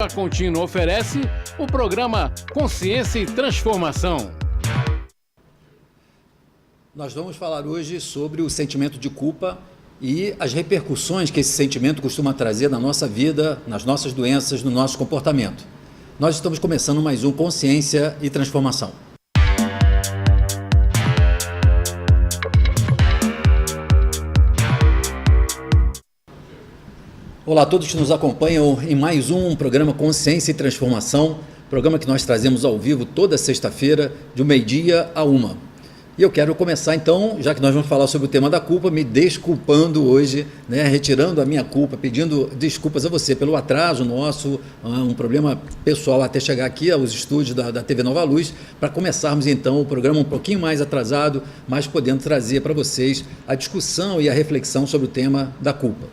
A Contínuo oferece o programa Consciência e Transformação. Nós vamos falar hoje sobre o sentimento de culpa e as repercussões que esse sentimento costuma trazer na nossa vida, nas nossas doenças, no nosso comportamento. Nós estamos começando mais um Consciência e Transformação. Olá a todos que nos acompanham em mais um programa Consciência e Transformação, programa que nós trazemos ao vivo toda sexta-feira, de 12h a 1h. E eu quero começar então, já que nós vamos falar sobre o tema da culpa, me desculpando hoje, retirando a minha culpa, pedindo desculpas a você pelo atraso nosso, um problema pessoal até chegar aqui aos estúdios da TV Nova Luz, para começarmos então o programa um pouquinho mais atrasado, mas podendo trazer para vocês a discussão e a reflexão sobre o tema da culpa.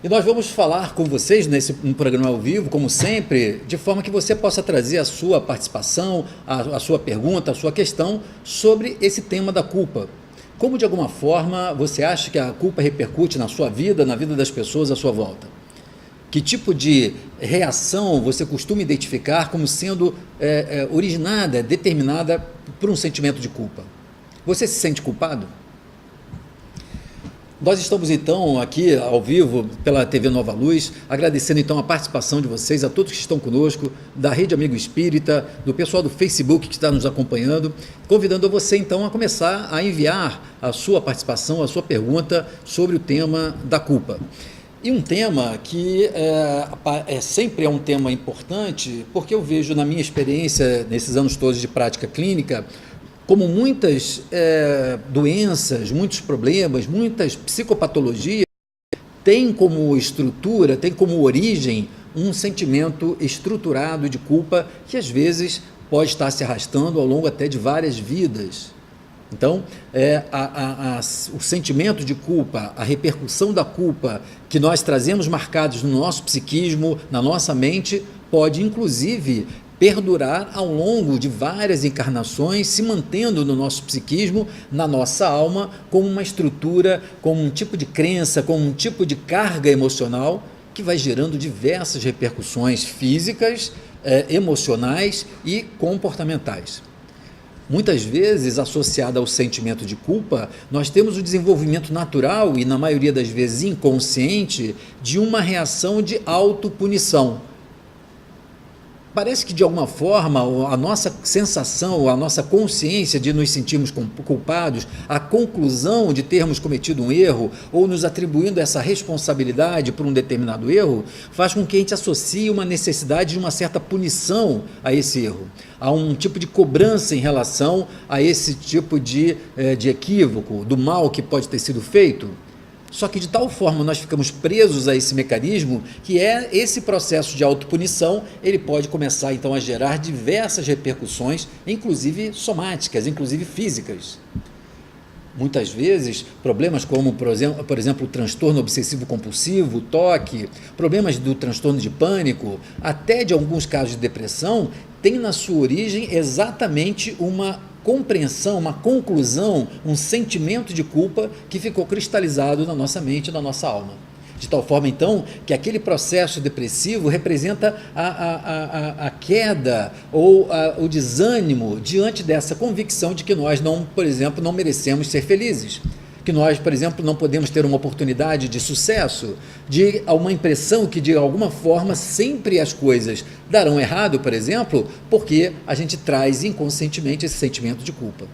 E nós vamos falar com vocês nesse programa ao vivo, como sempre, de forma que você possa trazer a sua participação, a sua pergunta, a sua questão sobre esse tema da culpa. Como de alguma forma você acha que a culpa repercute na sua vida, na vida das pessoas à sua volta? Que tipo de reação você costuma identificar como sendo originada, determinada por um sentimento de culpa? Você se sente culpado? Nós estamos então aqui ao vivo pela TV Nova Luz, agradecendo então a participação de vocês, a todos que estão conosco, da Rede Amigo Espírita, do pessoal do Facebook que está nos acompanhando, convidando você então a começar a enviar a sua participação, a sua pergunta sobre o tema da culpa. E um tema que sempre é um tema importante, porque eu vejo na minha experiência, nesses anos todos de prática clínica, como muitas doenças, muitos problemas, muitas psicopatologias têm como estrutura, têm como origem um sentimento estruturado de culpa que às vezes pode estar se arrastando ao longo até de várias vidas. Então, o sentimento de culpa, a repercussão da culpa que nós trazemos marcados no nosso psiquismo, na nossa mente, pode inclusive perdurar ao longo de várias encarnações, se mantendo no nosso psiquismo, na nossa alma, como uma estrutura, como um tipo de crença, como um tipo de carga emocional que vai gerando diversas repercussões físicas, emocionais e comportamentais. Muitas vezes, associada ao sentimento de culpa, nós temos o desenvolvimento natural e, na maioria das vezes, inconsciente, de uma reação de autopunição. Parece que, de alguma forma, a nossa sensação, a nossa consciência de nos sentirmos culpados, a conclusão de termos cometido um erro ou nos atribuindo essa responsabilidade por um determinado erro, faz com que a gente associe uma necessidade de uma certa punição a esse erro, a um tipo de cobrança em relação a esse tipo de equívoco, do mal que pode ter sido feito. Só que de tal forma nós ficamos presos a esse mecanismo que esse processo de autopunição, ele pode começar então a gerar diversas repercussões, inclusive somáticas, inclusive físicas. Muitas vezes, problemas como, por exemplo, o transtorno obsessivo-compulsivo, o toque, problemas do transtorno de pânico, até de alguns casos de depressão, tem na sua origem exatamente uma compreensão, uma conclusão, um sentimento de culpa que ficou cristalizado na nossa mente, na nossa alma. De tal forma, então, que aquele processo depressivo representa a queda ou o desânimo diante dessa convicção de que nós, por exemplo, não merecemos ser felizes. Que nós, por exemplo, não podemos ter uma oportunidade de sucesso, de uma impressão que, de alguma forma, sempre as coisas darão errado, por exemplo, porque a gente traz inconscientemente esse sentimento de culpa.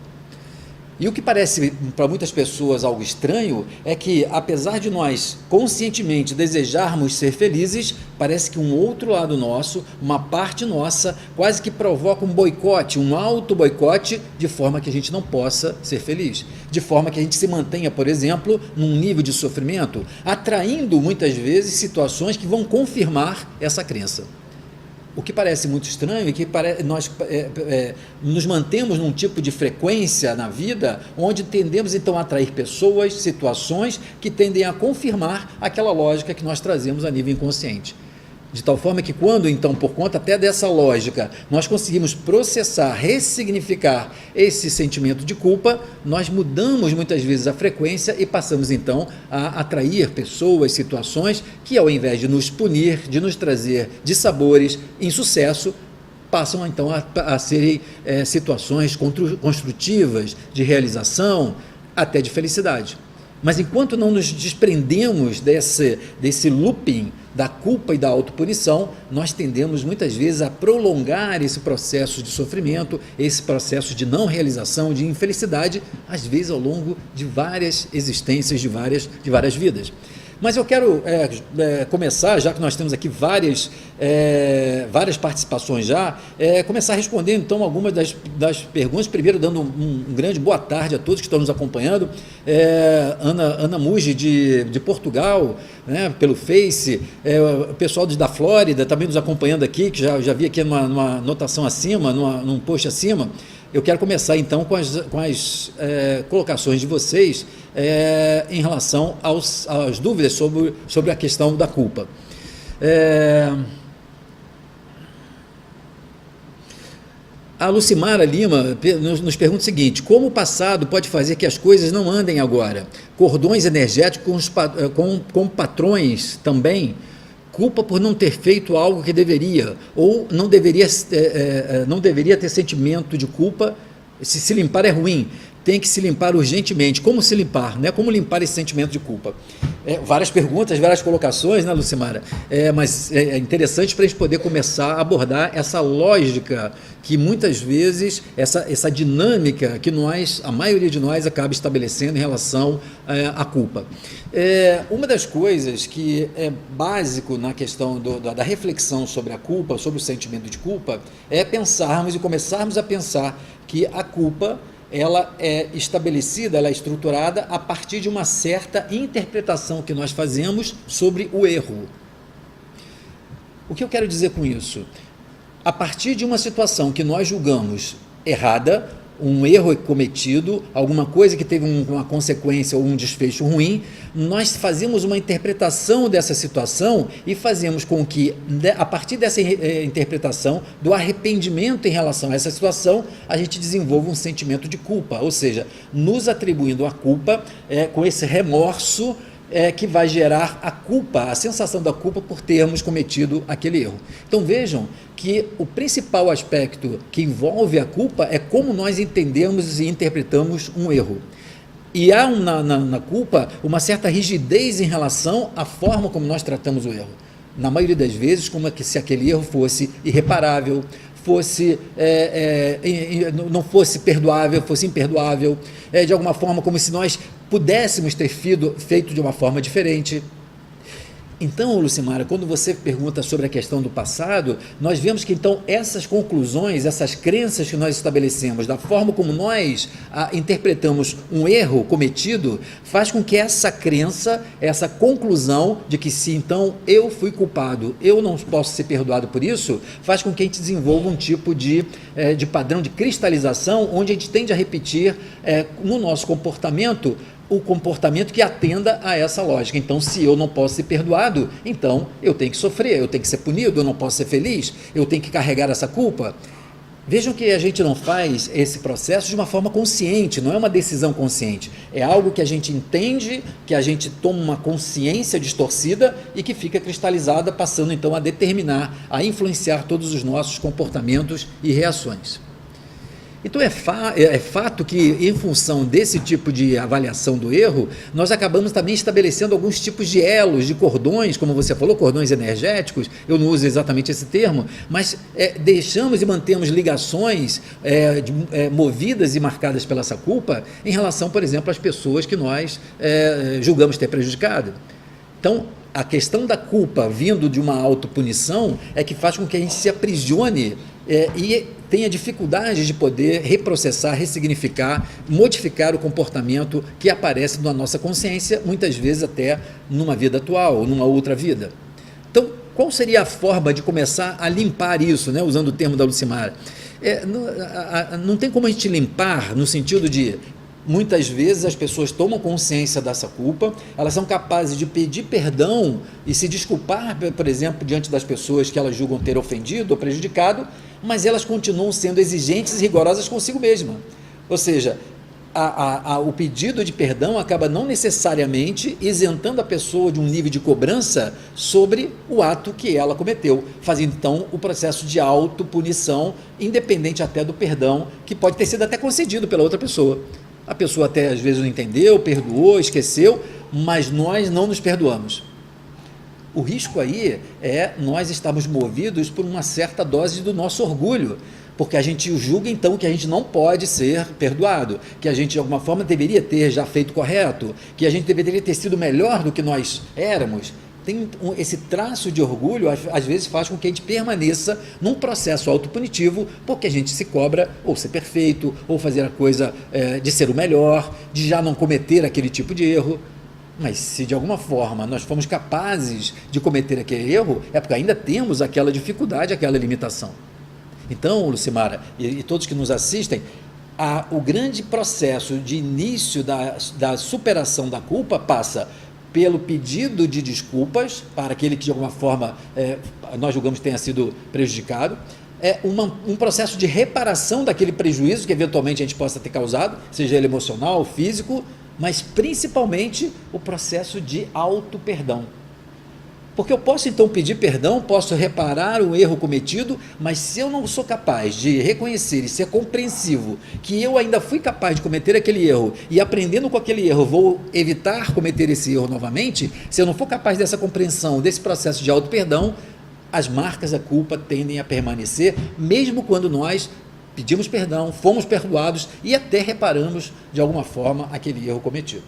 E o que parece para muitas pessoas algo estranho é que, apesar de nós conscientemente desejarmos ser felizes, parece que um outro lado nosso, uma parte nossa, quase que provoca um boicote, um auto-boicote, de forma que a gente não possa ser feliz. De forma que a gente se mantenha, por exemplo, num nível de sofrimento, atraindo muitas vezes situações que vão confirmar essa crença. O que parece muito estranho é que nós nos mantemos num tipo de frequência na vida onde tendemos então a atrair pessoas, situações que tendem a confirmar aquela lógica que nós trazemos a nível inconsciente. De tal forma que quando, então, por conta até dessa lógica, nós conseguimos processar, ressignificar esse sentimento de culpa, nós mudamos muitas vezes a frequência e passamos, então, a atrair pessoas, situações que, ao invés de nos punir, de nos trazer dissabores, insucesso, passam, então, a serem situações construtivas, de realização, até de felicidade. Mas enquanto não nos desprendemos desse looping da culpa e da autopunição, nós tendemos muitas vezes a prolongar esse processo de sofrimento, esse processo de não realização, de infelicidade, às vezes ao longo de várias existências, de várias vidas. Mas eu quero começar, já que nós temos aqui várias participações já, começar respondendo então algumas das perguntas, primeiro dando um grande boa tarde a todos que estão nos acompanhando, Ana Muji de Portugal, né, pelo Face, o pessoal da Flórida também nos acompanhando aqui, que já vi aqui numa anotação acima, num post acima. Eu quero começar então com as colocações de vocês em relação às dúvidas sobre a questão da culpa. A Lucimara Lima nos pergunta o seguinte: como o passado pode fazer que as coisas não andem agora? Cordões energéticos com patrões também? Culpa por não ter feito algo que deveria, ou não deveria ter sentimento de culpa. Se limpar é ruim, tem que se limpar urgentemente. Como se limpar, né? Como limpar esse sentimento de culpa? Várias perguntas, várias colocações, né, Lucimara? Mas é interessante para a gente poder começar a abordar essa lógica que muitas vezes, essa dinâmica que a maioria de nós acaba estabelecendo em relação à culpa. Uma das coisas que é básico na questão da reflexão sobre a culpa, sobre o sentimento de culpa, é pensarmos e começarmos a pensar que a culpa, ela é estabelecida, ela é estruturada a partir de uma certa interpretação que nós fazemos sobre o erro. O que eu quero dizer com isso? A partir de uma situação que nós julgamos errada, um erro cometido, alguma coisa que teve uma consequência ou um desfecho ruim, nós fazemos uma interpretação dessa situação e fazemos com que, a partir dessa interpretação, do arrependimento em relação a essa situação, a gente desenvolva um sentimento de culpa, ou seja, nos atribuindo a culpa com esse remorso que vai gerar a culpa, a sensação da culpa por termos cometido aquele erro. Então vejam que o principal aspecto que envolve a culpa é como nós entendemos e interpretamos um erro. E há na culpa uma certa rigidez em relação à forma como nós tratamos o erro. Na maioria das vezes, como se aquele erro fosse irreparável, não fosse perdoável, fosse imperdoável, de alguma forma como se nós pudéssemos ter feito de uma forma diferente. Então, Lucimara, quando você pergunta sobre a questão do passado, nós vemos que então essas conclusões, essas crenças que nós estabelecemos, da forma como nós interpretamos um erro cometido, faz com que essa crença, essa conclusão de que se então eu fui culpado, eu não posso ser perdoado por isso, faz com que a gente desenvolva um tipo de padrão de cristalização, onde a gente tende a repetir no nosso comportamento o comportamento que atenda a essa lógica. Então, se eu não posso ser perdoado, então eu tenho que sofrer, eu tenho que ser punido, eu não posso ser feliz, eu tenho que carregar essa culpa. Vejam que a gente não faz esse processo de uma forma consciente, não é uma decisão consciente, é algo que a gente entende, que a gente toma uma consciência distorcida e que fica cristalizada, passando então a determinar, a influenciar todos os nossos comportamentos e reações. Então é fato que, em função desse tipo de avaliação do erro, nós acabamos também estabelecendo alguns tipos de elos, de cordões, como você falou, cordões energéticos, eu não uso exatamente esse termo, mas deixamos e mantemos ligações movidas e marcadas pela essa culpa em relação, por exemplo, às pessoas que nós julgamos ter prejudicado. Então, a questão da culpa vindo de uma autopunição é que faz com que a gente se aprisione e tenha dificuldade de poder reprocessar, ressignificar, modificar o comportamento que aparece na nossa consciência, muitas vezes até numa vida atual ou numa outra vida. Então, qual seria a forma de começar a limpar isso, né, usando o termo da Lucimara? Não tem como a gente limpar no sentido de Muitas vezes as pessoas tomam consciência dessa culpa, elas são capazes de pedir perdão e se desculpar, por exemplo, diante das pessoas que elas julgam ter ofendido ou prejudicado, mas elas continuam sendo exigentes e rigorosas consigo mesma. Ou seja, o pedido de perdão acaba não necessariamente isentando a pessoa de um nível de cobrança sobre o ato que ela cometeu, fazendo então o processo de autopunição, independente até do perdão, que pode ter sido até concedido pela outra pessoa. A pessoa até às vezes não entendeu, perdoou, esqueceu, mas nós não nos perdoamos. O risco aí é nós estarmos movidos por uma certa dose do nosso orgulho, porque a gente julga então que a gente não pode ser perdoado, que a gente de alguma forma deveria ter já feito correto, que a gente deveria ter sido melhor do que nós éramos. Esse traço de orgulho às vezes faz com que a gente permaneça num processo autopunitivo, porque a gente se cobra ou ser perfeito, ou fazer a coisa de ser o melhor, de já não cometer aquele tipo de erro. Mas se de alguma forma nós fomos capazes de cometer aquele erro, é porque ainda temos aquela dificuldade, aquela limitação. Então, Lucimara, e todos que nos assistem, o grande processo de início da superação da culpa passa pelo pedido de desculpas para aquele que de alguma forma nós julgamos tenha sido prejudicado, um processo de reparação daquele prejuízo que eventualmente a gente possa ter causado, seja ele emocional, físico, mas principalmente o processo de auto-perdão. Porque eu posso então pedir perdão, posso reparar o erro cometido, mas se eu não sou capaz de reconhecer e ser compreensivo que eu ainda fui capaz de cometer aquele erro e aprendendo com aquele erro vou evitar cometer esse erro novamente, se eu não for capaz dessa compreensão, desse processo de auto-perdão, as marcas da culpa tendem a permanecer, mesmo quando nós pedimos perdão, fomos perdoados e até reparamos de alguma forma aquele erro cometido.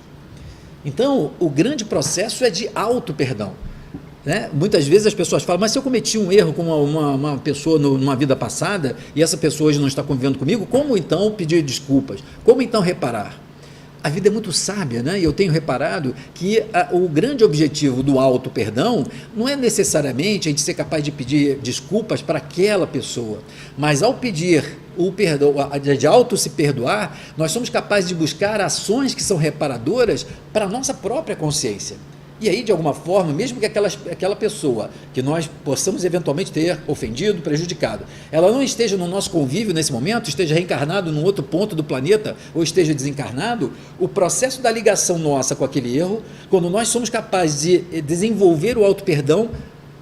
Então, o grande processo é de auto-perdão. Né? Muitas vezes as pessoas falam, mas se eu cometi um erro com uma pessoa numa vida passada e essa pessoa hoje não está convivendo comigo, como então pedir desculpas? Como então reparar? A vida é muito sábia, né? E eu tenho reparado que o grande objetivo do auto-perdão não é necessariamente a gente ser capaz de pedir desculpas para aquela pessoa, mas ao pedir o perdão, de auto se perdoar, nós somos capazes de buscar ações que são reparadoras para a nossa própria consciência. E aí, de alguma forma, mesmo que aquela pessoa que nós possamos eventualmente ter ofendido, prejudicado, ela não esteja no nosso convívio nesse momento, esteja reencarnado num outro ponto do planeta, ou esteja desencarnado, o processo da ligação nossa com aquele erro, quando nós somos capazes de desenvolver o auto-perdão,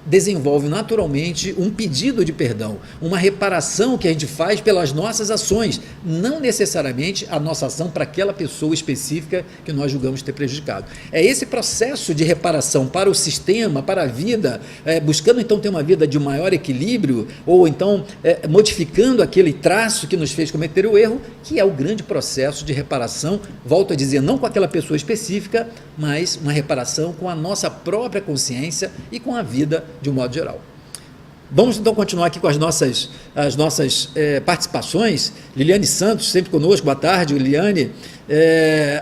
desenvolve naturalmente um pedido de perdão, uma reparação que a gente faz pelas nossas ações, não necessariamente a nossa ação para aquela pessoa específica que nós julgamos ter prejudicado. É esse processo de reparação para o sistema, para a vida, buscando então ter uma vida de maior equilíbrio, ou então modificando aquele traço que nos fez cometer o erro, que é o grande processo de reparação, volto a dizer, não com aquela pessoa específica, mas uma reparação com a nossa própria consciência e com a vida de um modo geral. Vamos então continuar aqui com as nossas participações. Liliane Santos, sempre conosco, boa tarde, Liliane.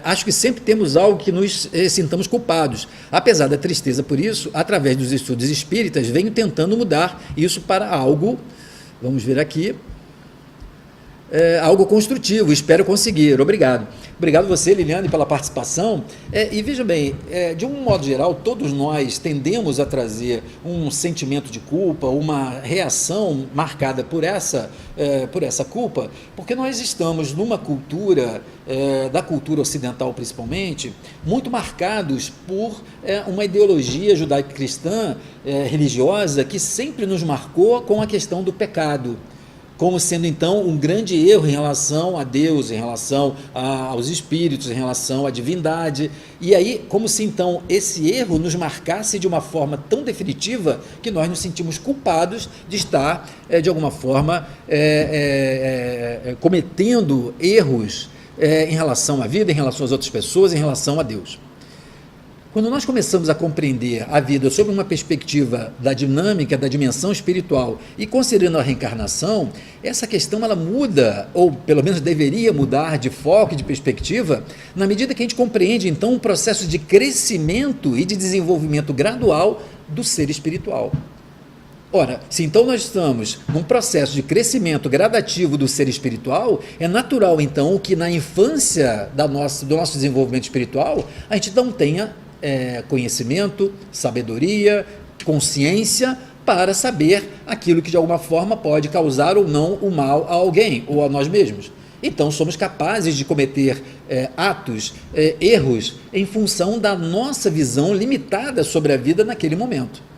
Acho que sempre temos algo que nos sintamos culpados. Apesar da tristeza por isso, através dos estudos espíritas, venho tentando mudar isso para algo, vamos ver aqui, algo construtivo, espero conseguir. Obrigado. Obrigado você, Liliane, pela participação. E veja bem, de um modo geral, todos nós tendemos a trazer um sentimento de culpa, uma reação marcada por essa culpa, porque nós estamos numa cultura, da cultura ocidental principalmente, muito marcados por uma ideologia judaico-cristã religiosa que sempre nos marcou com a questão do pecado, como sendo então um grande erro em relação a Deus, em relação aos espíritos, em relação à divindade, e aí como se então esse erro nos marcasse de uma forma tão definitiva que nós nos sentimos culpados de estar de alguma forma cometendo erros em relação à vida, em relação às outras pessoas, em relação a Deus. Quando nós começamos a compreender a vida sob uma perspectiva da dinâmica, da dimensão espiritual e considerando a reencarnação, essa questão ela muda, ou pelo menos deveria mudar de foco e de perspectiva, na medida que a gente compreende então um processo de crescimento e de desenvolvimento gradual do ser espiritual. Ora, se então nós estamos num processo de crescimento gradativo do ser espiritual, é natural então que na infância do nosso desenvolvimento espiritual, a gente não tenha conhecimento, sabedoria, consciência para saber aquilo que de alguma forma pode causar ou não o mal a alguém ou a nós mesmos. Então somos capazes de cometer atos, erros, em função da nossa visão limitada sobre a vida naquele momento.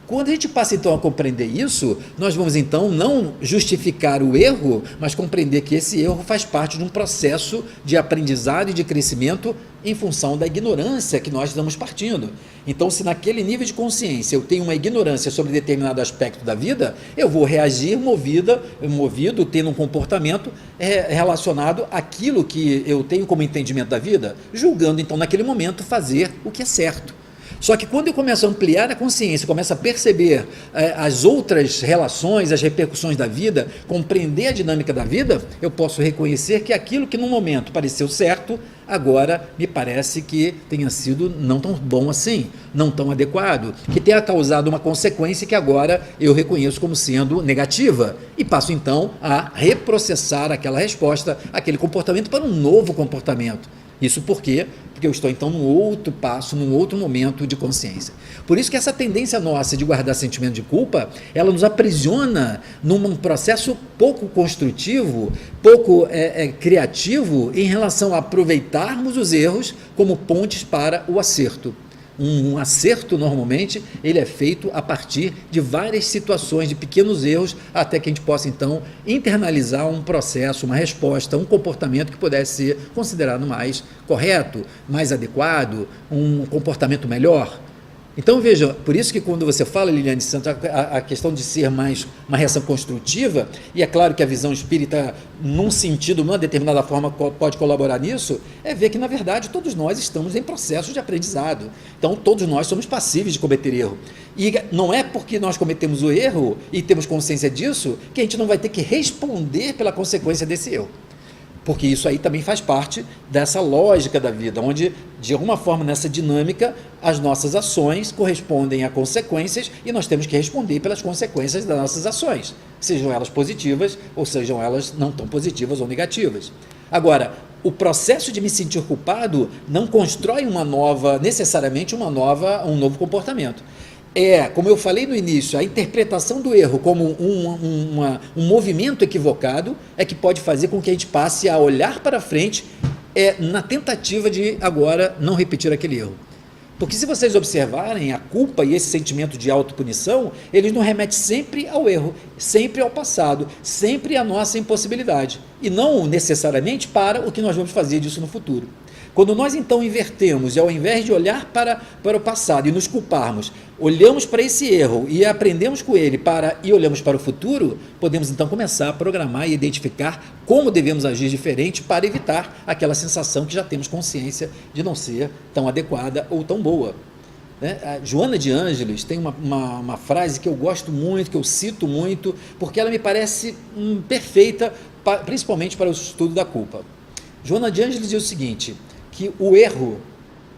Quando a gente passa então a compreender isso, nós vamos então não justificar o erro, mas compreender que esse erro faz parte de um processo de aprendizado e de crescimento em função da ignorância que nós estamos partindo. Então, se naquele nível de consciência eu tenho uma ignorância sobre determinado aspecto da vida, eu vou reagir movido, tendo um comportamento relacionado àquilo que eu tenho como entendimento da vida, julgando então naquele momento fazer o que é certo. Só que quando eu começo a ampliar a consciência, começo a perceber as outras relações, as repercussões da vida, compreender a dinâmica da vida, eu posso reconhecer que aquilo que no momento pareceu certo, agora me parece que tenha sido não tão bom assim, não tão adequado, que tenha causado uma consequência que agora eu reconheço como sendo negativa e passo então a reprocessar aquela resposta, aquele comportamento para um novo comportamento. Isso por quê? Porque eu estou então num outro passo, num outro momento de consciência. Por isso que essa tendência nossa de guardar sentimento de culpa, ela nos aprisiona num processo pouco construtivo, pouco criativo em relação a aproveitarmos os erros como pontes para o acerto. Um acerto, normalmente, ele é feito a partir de várias situações, de pequenos erros, até que a gente possa, então, internalizar um processo, uma resposta, um comportamento que pudesse ser considerado mais correto, mais adequado, um comportamento melhor. Então, veja, por isso que quando você fala, Liliane Santos, a questão de ser mais uma reação construtiva, e é claro que a visão espírita, num sentido, numa determinada forma, pode colaborar nisso, é ver que, na verdade, todos nós estamos em processo de aprendizado. Então, todos nós somos passíveis de cometer erro. E não é porque nós cometemos o erro e temos consciência disso, que a gente não vai ter que responder pela consequência desse erro. Porque isso aí também faz parte dessa lógica da vida, onde, de alguma forma, nessa dinâmica, as nossas ações correspondem a consequências e nós temos que responder pelas consequências das nossas ações, sejam elas positivas ou sejam elas não tão positivas ou negativas. Agora, o processo de me sentir culpado não constrói necessariamente um novo comportamento. Como eu falei no início, a interpretação do erro como um movimento equivocado é que pode fazer com que a gente passe a olhar para frente na tentativa de agora não repetir aquele erro. Porque se vocês observarem, a culpa e esse sentimento de autopunição, eles nos remetem sempre ao erro, sempre ao passado, sempre à nossa impossibilidade, e não necessariamente para o que nós vamos fazer disso no futuro. Quando nós então invertemos e ao invés de olhar para o passado e nos culparmos, olhamos para esse erro e aprendemos com ele e olhamos para o futuro, podemos então começar a programar e identificar como devemos agir diferente para evitar aquela sensação que já temos consciência de não ser tão adequada ou tão boa. A Joana de Ângeles tem uma frase que eu gosto muito, que eu cito muito, porque ela me parece perfeita, principalmente para o estudo da culpa. Joana de Ângeles diz o seguinte, que o erro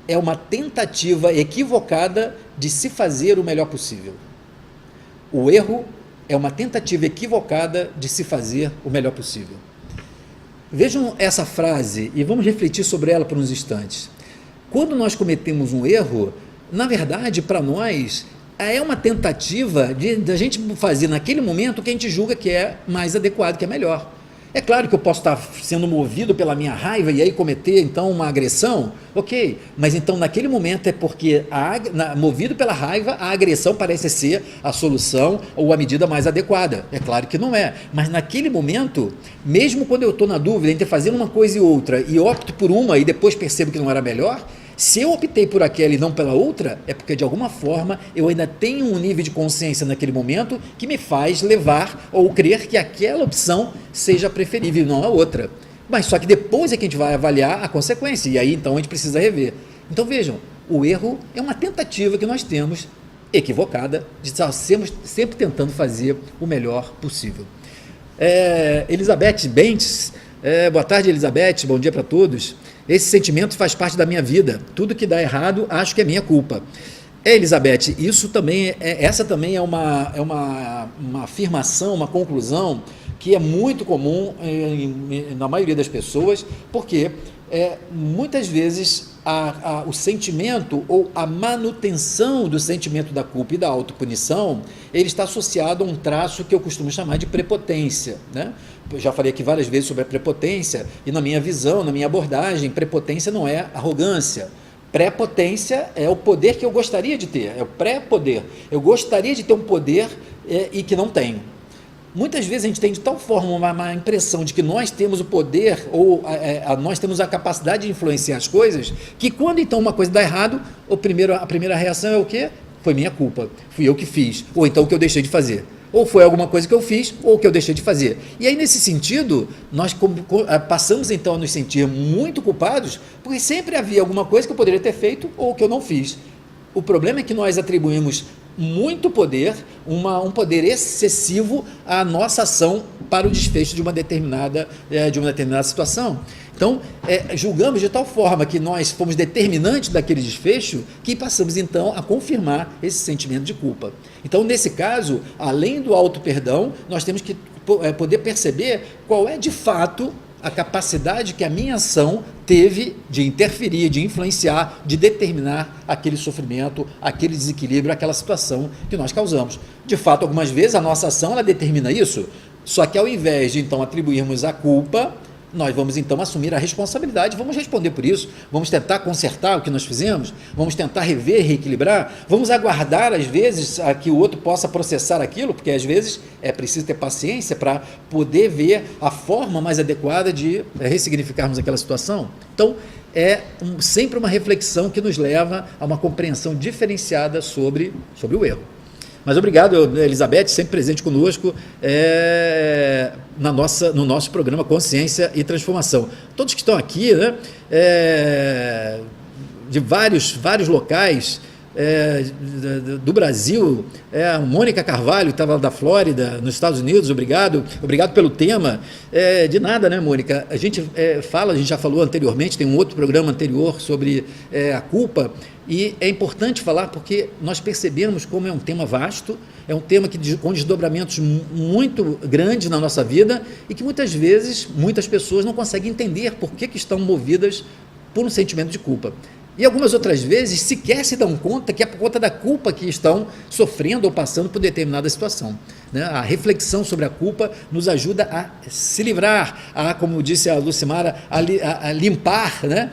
é uma tentativa equivocada de se fazer o melhor possível. O erro é uma tentativa equivocada de se fazer o melhor possível. Vejam essa frase e vamos refletir sobre ela por uns instantes. Quando nós cometemos um erro, na verdade, para nós, é uma tentativa de a gente fazer naquele momento o que a gente julga que é mais adequado, que é melhor. É claro que eu posso estar sendo movido pela minha raiva e aí cometer então uma agressão, ok, mas então naquele momento é porque movido pela raiva a agressão parece ser a solução ou a medida mais adequada. É claro que não é, mas naquele momento, mesmo quando eu estou na dúvida entre fazer uma coisa e outra e opto por uma e depois percebo que não era melhor, se eu optei por aquela e não pela outra, é porque de alguma forma eu ainda tenho um nível de consciência naquele momento que me faz levar ou crer que aquela opção seja preferível e não a outra. Mas só que depois é que a gente vai avaliar a consequência e aí então a gente precisa rever. Então vejam, o erro é uma tentativa que nós temos equivocada de estar sempre tentando fazer o melhor possível. Elizabeth Bentes, boa tarde Elizabeth, bom dia para todos. Esse sentimento faz parte da minha vida. Tudo que dá errado, acho que é minha culpa. Elizabeth, isso também essa também é uma afirmação, uma conclusão que é muito comum na maioria das pessoas, porque muitas vezes o sentimento ou a manutenção do sentimento da culpa e da autopunição, ele está associado a um traço que eu costumo chamar de prepotência, né? Eu já falei aqui várias vezes sobre a prepotência, e na minha visão, na minha abordagem, prepotência não é arrogância. Prepotência é o poder que eu gostaria de ter, é o pré-poder. Eu gostaria de ter um poder e que não tenho. Muitas vezes a gente tem de tal forma uma impressão de que nós temos o poder ou nós temos a capacidade de influenciar as coisas, que quando então uma coisa dá errado, a primeira reação é o quê? Foi minha culpa, fui eu que fiz, ou então o que eu deixei de fazer. Ou foi alguma coisa que eu fiz, ou que eu deixei de fazer. E aí, nesse sentido, nós passamos então a nos sentir muito culpados, porque sempre havia alguma coisa que eu poderia ter feito ou que eu não fiz. O problema é que nós atribuímos muito poder, um poder excessivo à nossa ação para o desfecho de uma determinada situação. Então, julgamos de tal forma que nós fomos determinantes daquele desfecho que passamos, então, a confirmar esse sentimento de culpa. Então, nesse caso, além do auto-perdão, nós temos que poder perceber qual é, de fato, a capacidade que a minha ação teve de interferir, de influenciar, de determinar aquele sofrimento, aquele desequilíbrio, aquela situação que nós causamos. De fato, algumas vezes, a nossa ação ela determina isso, só que ao invés de, então, atribuirmos a culpa, nós vamos então assumir a responsabilidade, vamos responder por isso, vamos tentar consertar o que nós fizemos, vamos tentar rever, reequilibrar, vamos aguardar às vezes a que o outro possa processar aquilo, porque às vezes é preciso ter paciência para poder ver a forma mais adequada de ressignificarmos aquela situação. Então, sempre uma reflexão que nos leva a uma compreensão diferenciada sobre o erro. Mas obrigado, Elizabeth, sempre presente conosco no nosso programa Consciência e Transformação. Todos que estão aqui, né, de vários locais do Brasil, a Mônica Carvalho, estava da Flórida, nos Estados Unidos, obrigado pelo tema. De nada, né, Mônica? A gente já falou anteriormente, tem um outro programa anterior sobre a culpa, e é importante falar porque nós percebemos como é um tema vasto, é um tema com desdobramentos muito grandes na nossa vida e que muitas vezes, muitas pessoas não conseguem entender por que estão movidas por um sentimento de culpa. E algumas outras vezes sequer se dão conta que é por conta da culpa que estão sofrendo ou passando por determinada situação. Né? A reflexão sobre a culpa nos ajuda a se livrar, como disse a Lucimara, a limpar, né,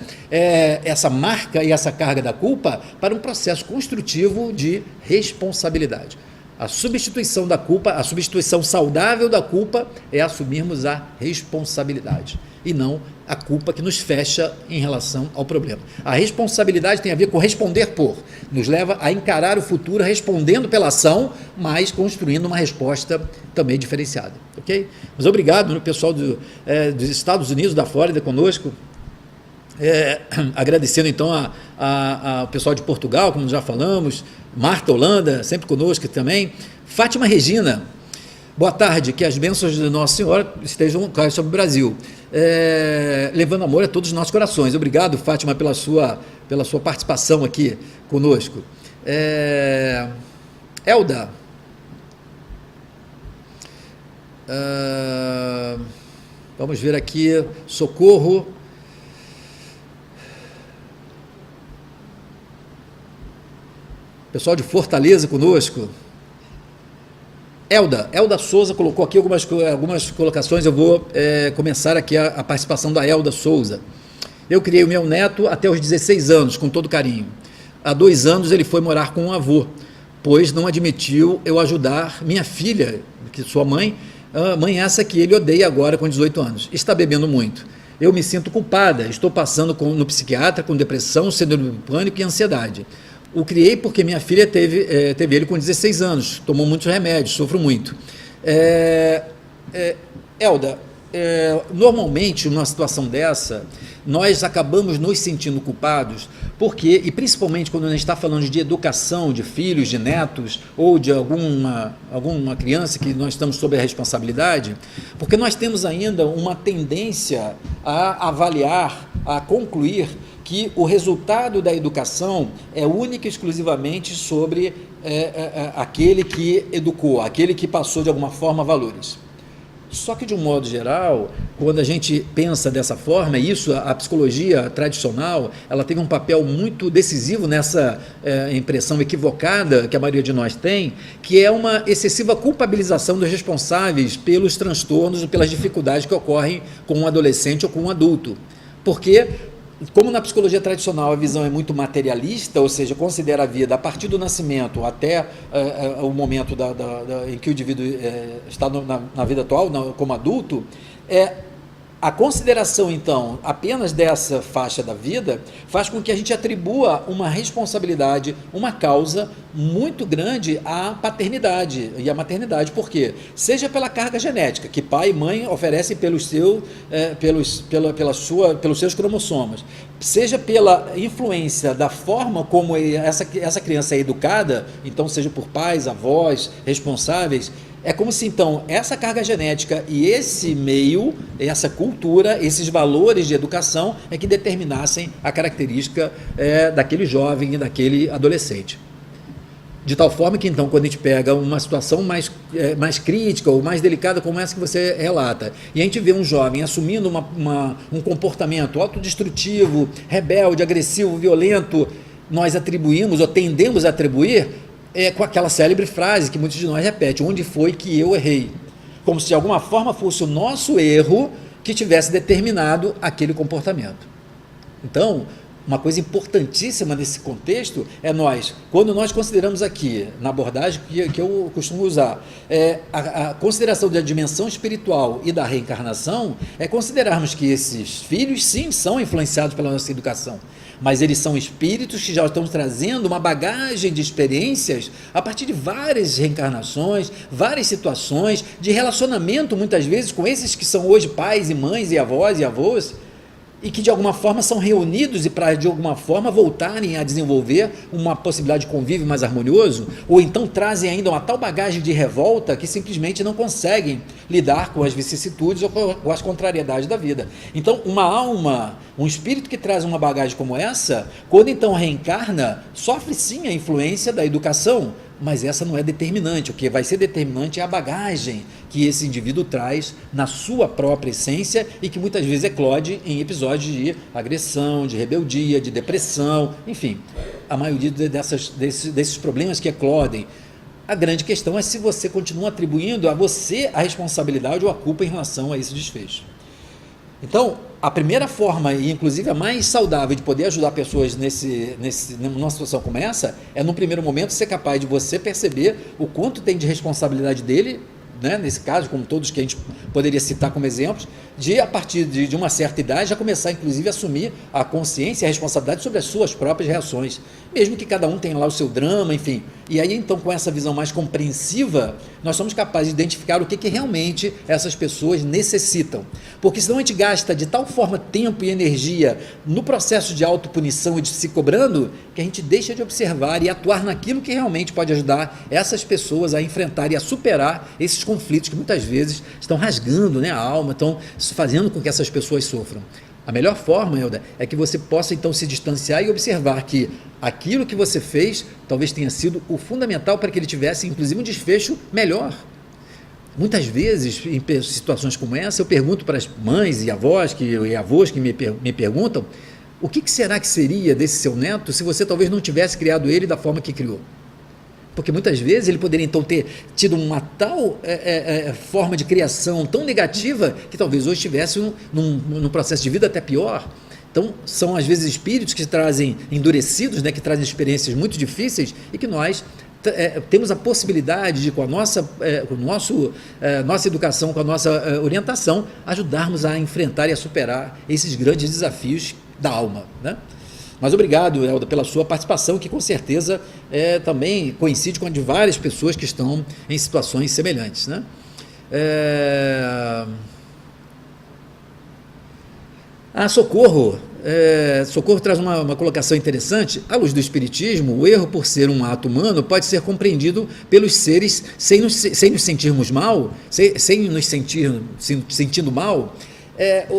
essa marca e essa carga da culpa para um processo construtivo de responsabilidade. A substituição da culpa, a substituição saudável da culpa é assumirmos a responsabilidade e não a culpa que nos fecha em relação ao problema. A responsabilidade tem a ver com responder por, nos leva a encarar o futuro respondendo pela ação, mas construindo uma resposta também diferenciada, ok? Mas obrigado, pessoal dos Estados Unidos, da Flórida conosco, agradecendo então ao pessoal de Portugal, como já falamos, Marta Holanda, sempre conosco também, Fátima Regina, boa tarde, que as bênçãos de Nossa Senhora estejam sobre o Brasil, levando amor a todos os nossos corações. Obrigado, Fátima, pela sua participação aqui conosco. Elda, vamos ver aqui, Socorro, pessoal de Fortaleza conosco. Elda Souza colocou aqui algumas colocações, eu vou começar aqui a participação da Elda Souza. Eu criei o meu neto até os 16 anos, com todo carinho. Há 2 anos ele foi morar com um avô, pois não admitiu eu ajudar minha filha, que sua mãe essa que ele odeia agora com 18 anos. Está bebendo muito. Eu me sinto culpada, estou passando no psiquiatra com depressão, síndrome do pânico e ansiedade. O criei porque minha filha teve ele com 16 anos, tomou muitos remédios, sofro muito. Elda, normalmente, numa situação dessa, nós acabamos nos sentindo culpados, porque, e principalmente quando a gente está falando de educação, de filhos, de netos, ou de alguma criança que nós estamos sob a responsabilidade, porque nós temos ainda uma tendência a avaliar, a concluir que o resultado da educação é única e exclusivamente sobre aquele que educou, aquele que passou de alguma forma valores. Só que, de um modo geral, quando a gente pensa dessa forma, isso, a psicologia tradicional, ela teve um papel muito decisivo nessa impressão equivocada que a maioria de nós tem, que é uma excessiva culpabilização dos responsáveis pelos transtornos e pelas dificuldades que ocorrem com um adolescente ou com um adulto. Porque, como na psicologia tradicional a visão é muito materialista, ou seja, considera a vida a partir do nascimento até o momento em que o indivíduo está na vida atual, como adulto, a consideração, então, apenas dessa faixa da vida faz com que a gente atribua uma responsabilidade, uma causa muito grande à paternidade e à maternidade. Por quê? Seja pela carga genética, que pai e mãe oferecem pelos seus cromossomos, seja pela influência da forma como essa criança é educada, então seja por pais, avós, responsáveis. É como se, então, essa carga genética e esse meio, essa cultura, esses valores de educação é que determinassem a característica daquele jovem e daquele adolescente. De tal forma que, então, quando a gente pega uma situação mais crítica ou mais delicada como essa que você relata, e a gente vê um jovem assumindo um comportamento autodestrutivo, rebelde, agressivo, violento, nós atribuímos ou tendemos a atribuir com aquela célebre frase que muitos de nós repetem: onde foi que eu errei? Como se de alguma forma fosse o nosso erro que tivesse determinado aquele comportamento. Então, uma coisa importantíssima nesse contexto é quando nós consideramos aqui, na abordagem que eu costumo usar, a consideração da dimensão espiritual e da reencarnação, é considerarmos que esses filhos, sim, são influenciados pela nossa educação, mas eles são espíritos que já estão trazendo uma bagagem de experiências a partir de várias reencarnações, várias situações de relacionamento, muitas vezes, com esses que são hoje pais e mães e avós e avós, e que de alguma forma são reunidos e para de alguma forma voltarem a desenvolver uma possibilidade de convívio mais harmonioso, ou então trazem ainda uma tal bagagem de revolta que simplesmente não conseguem lidar com as vicissitudes ou com as contrariedades da vida. Então, uma alma, um espírito que traz uma bagagem como essa, quando então reencarna, sofre sim a influência da educação, mas essa não é determinante. O que vai ser determinante é a bagagem que esse indivíduo traz na sua própria essência e que muitas vezes eclode em episódios de agressão, de rebeldia, de depressão, enfim, a maioria desses problemas que eclodem. A grande questão é se você continua atribuindo a você a responsabilidade ou a culpa em relação a esse desfecho. Então, a primeira forma, e inclusive a mais saudável de poder ajudar pessoas numa situação como essa, é no primeiro momento ser capaz de você perceber o quanto tem de responsabilidade dele, né, nesse caso, como todos que a gente poderia citar como exemplos, de a partir de uma certa idade já começar inclusive a assumir a consciência e a responsabilidade sobre as suas próprias reações, mesmo que cada um tenha lá o seu drama, enfim. E aí então, com essa visão mais compreensiva, nós somos capazes de identificar o que realmente essas pessoas necessitam, porque senão a gente gasta de tal forma tempo e energia no processo de autopunição e de se cobrando, que a gente deixa de observar e atuar naquilo que realmente pode ajudar essas pessoas a enfrentar e a superar esses conflitos que muitas vezes estão rasgando, né, a alma, estão fazendo com que essas pessoas sofram. A melhor forma, Helder, é que você possa então se distanciar e observar que aquilo que você fez talvez tenha sido o fundamental para que ele tivesse inclusive um desfecho melhor. Muitas vezes, em situações como essa, eu pergunto para as mães e avós que me perguntam: o que será que seria desse seu neto se você talvez não tivesse criado ele da forma que criou? Porque muitas vezes ele poderia então ter tido uma tal forma de criação tão negativa que talvez hoje estivesse num processo de vida até pior. Então, são às vezes espíritos que trazem endurecidos, né, que trazem experiências muito difíceis e que nós temos a possibilidade de, com a nossa educação, com a nossa orientação, ajudarmos a enfrentar e a superar esses grandes desafios da alma, né? Mas obrigado, Helder, pela sua participação, que com certeza também coincide com a de várias pessoas que estão em situações semelhantes, né? Socorro. Socorro traz uma colocação interessante. À luz do Espiritismo, o erro, por ser um ato humano, pode ser compreendido pelos seres sem nos sentirmos mal, sem nos sentindo mal,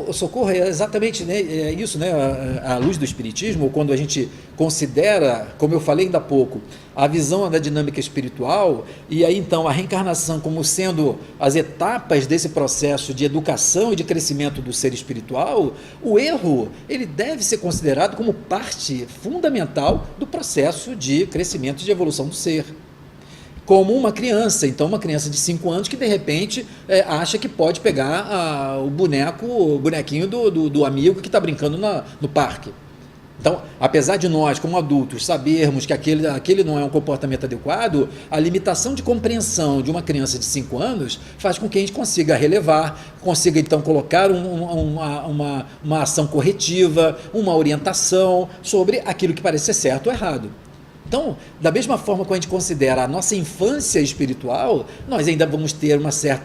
O socorro é exatamente, né, isso, né, à luz do Espiritismo, quando a gente considera, como eu falei ainda há pouco, a visão da dinâmica espiritual, e aí então a reencarnação como sendo as etapas desse processo de educação e de crescimento do ser espiritual, o erro ele deve ser considerado como parte fundamental do processo de crescimento e de evolução do ser. Como uma criança, então uma criança de 5 anos que de repente acha que pode pegar o bonequinho do amigo que está brincando no parque. Então, apesar de nós, como adultos, sabermos que aquele não é um comportamento adequado, a limitação de compreensão de uma criança de 5 anos faz com que a gente consiga relevar, consiga então colocar uma ação corretiva, uma orientação sobre aquilo que parece ser certo ou errado. Então, da mesma forma que a gente considera a nossa infância espiritual, nós ainda vamos ter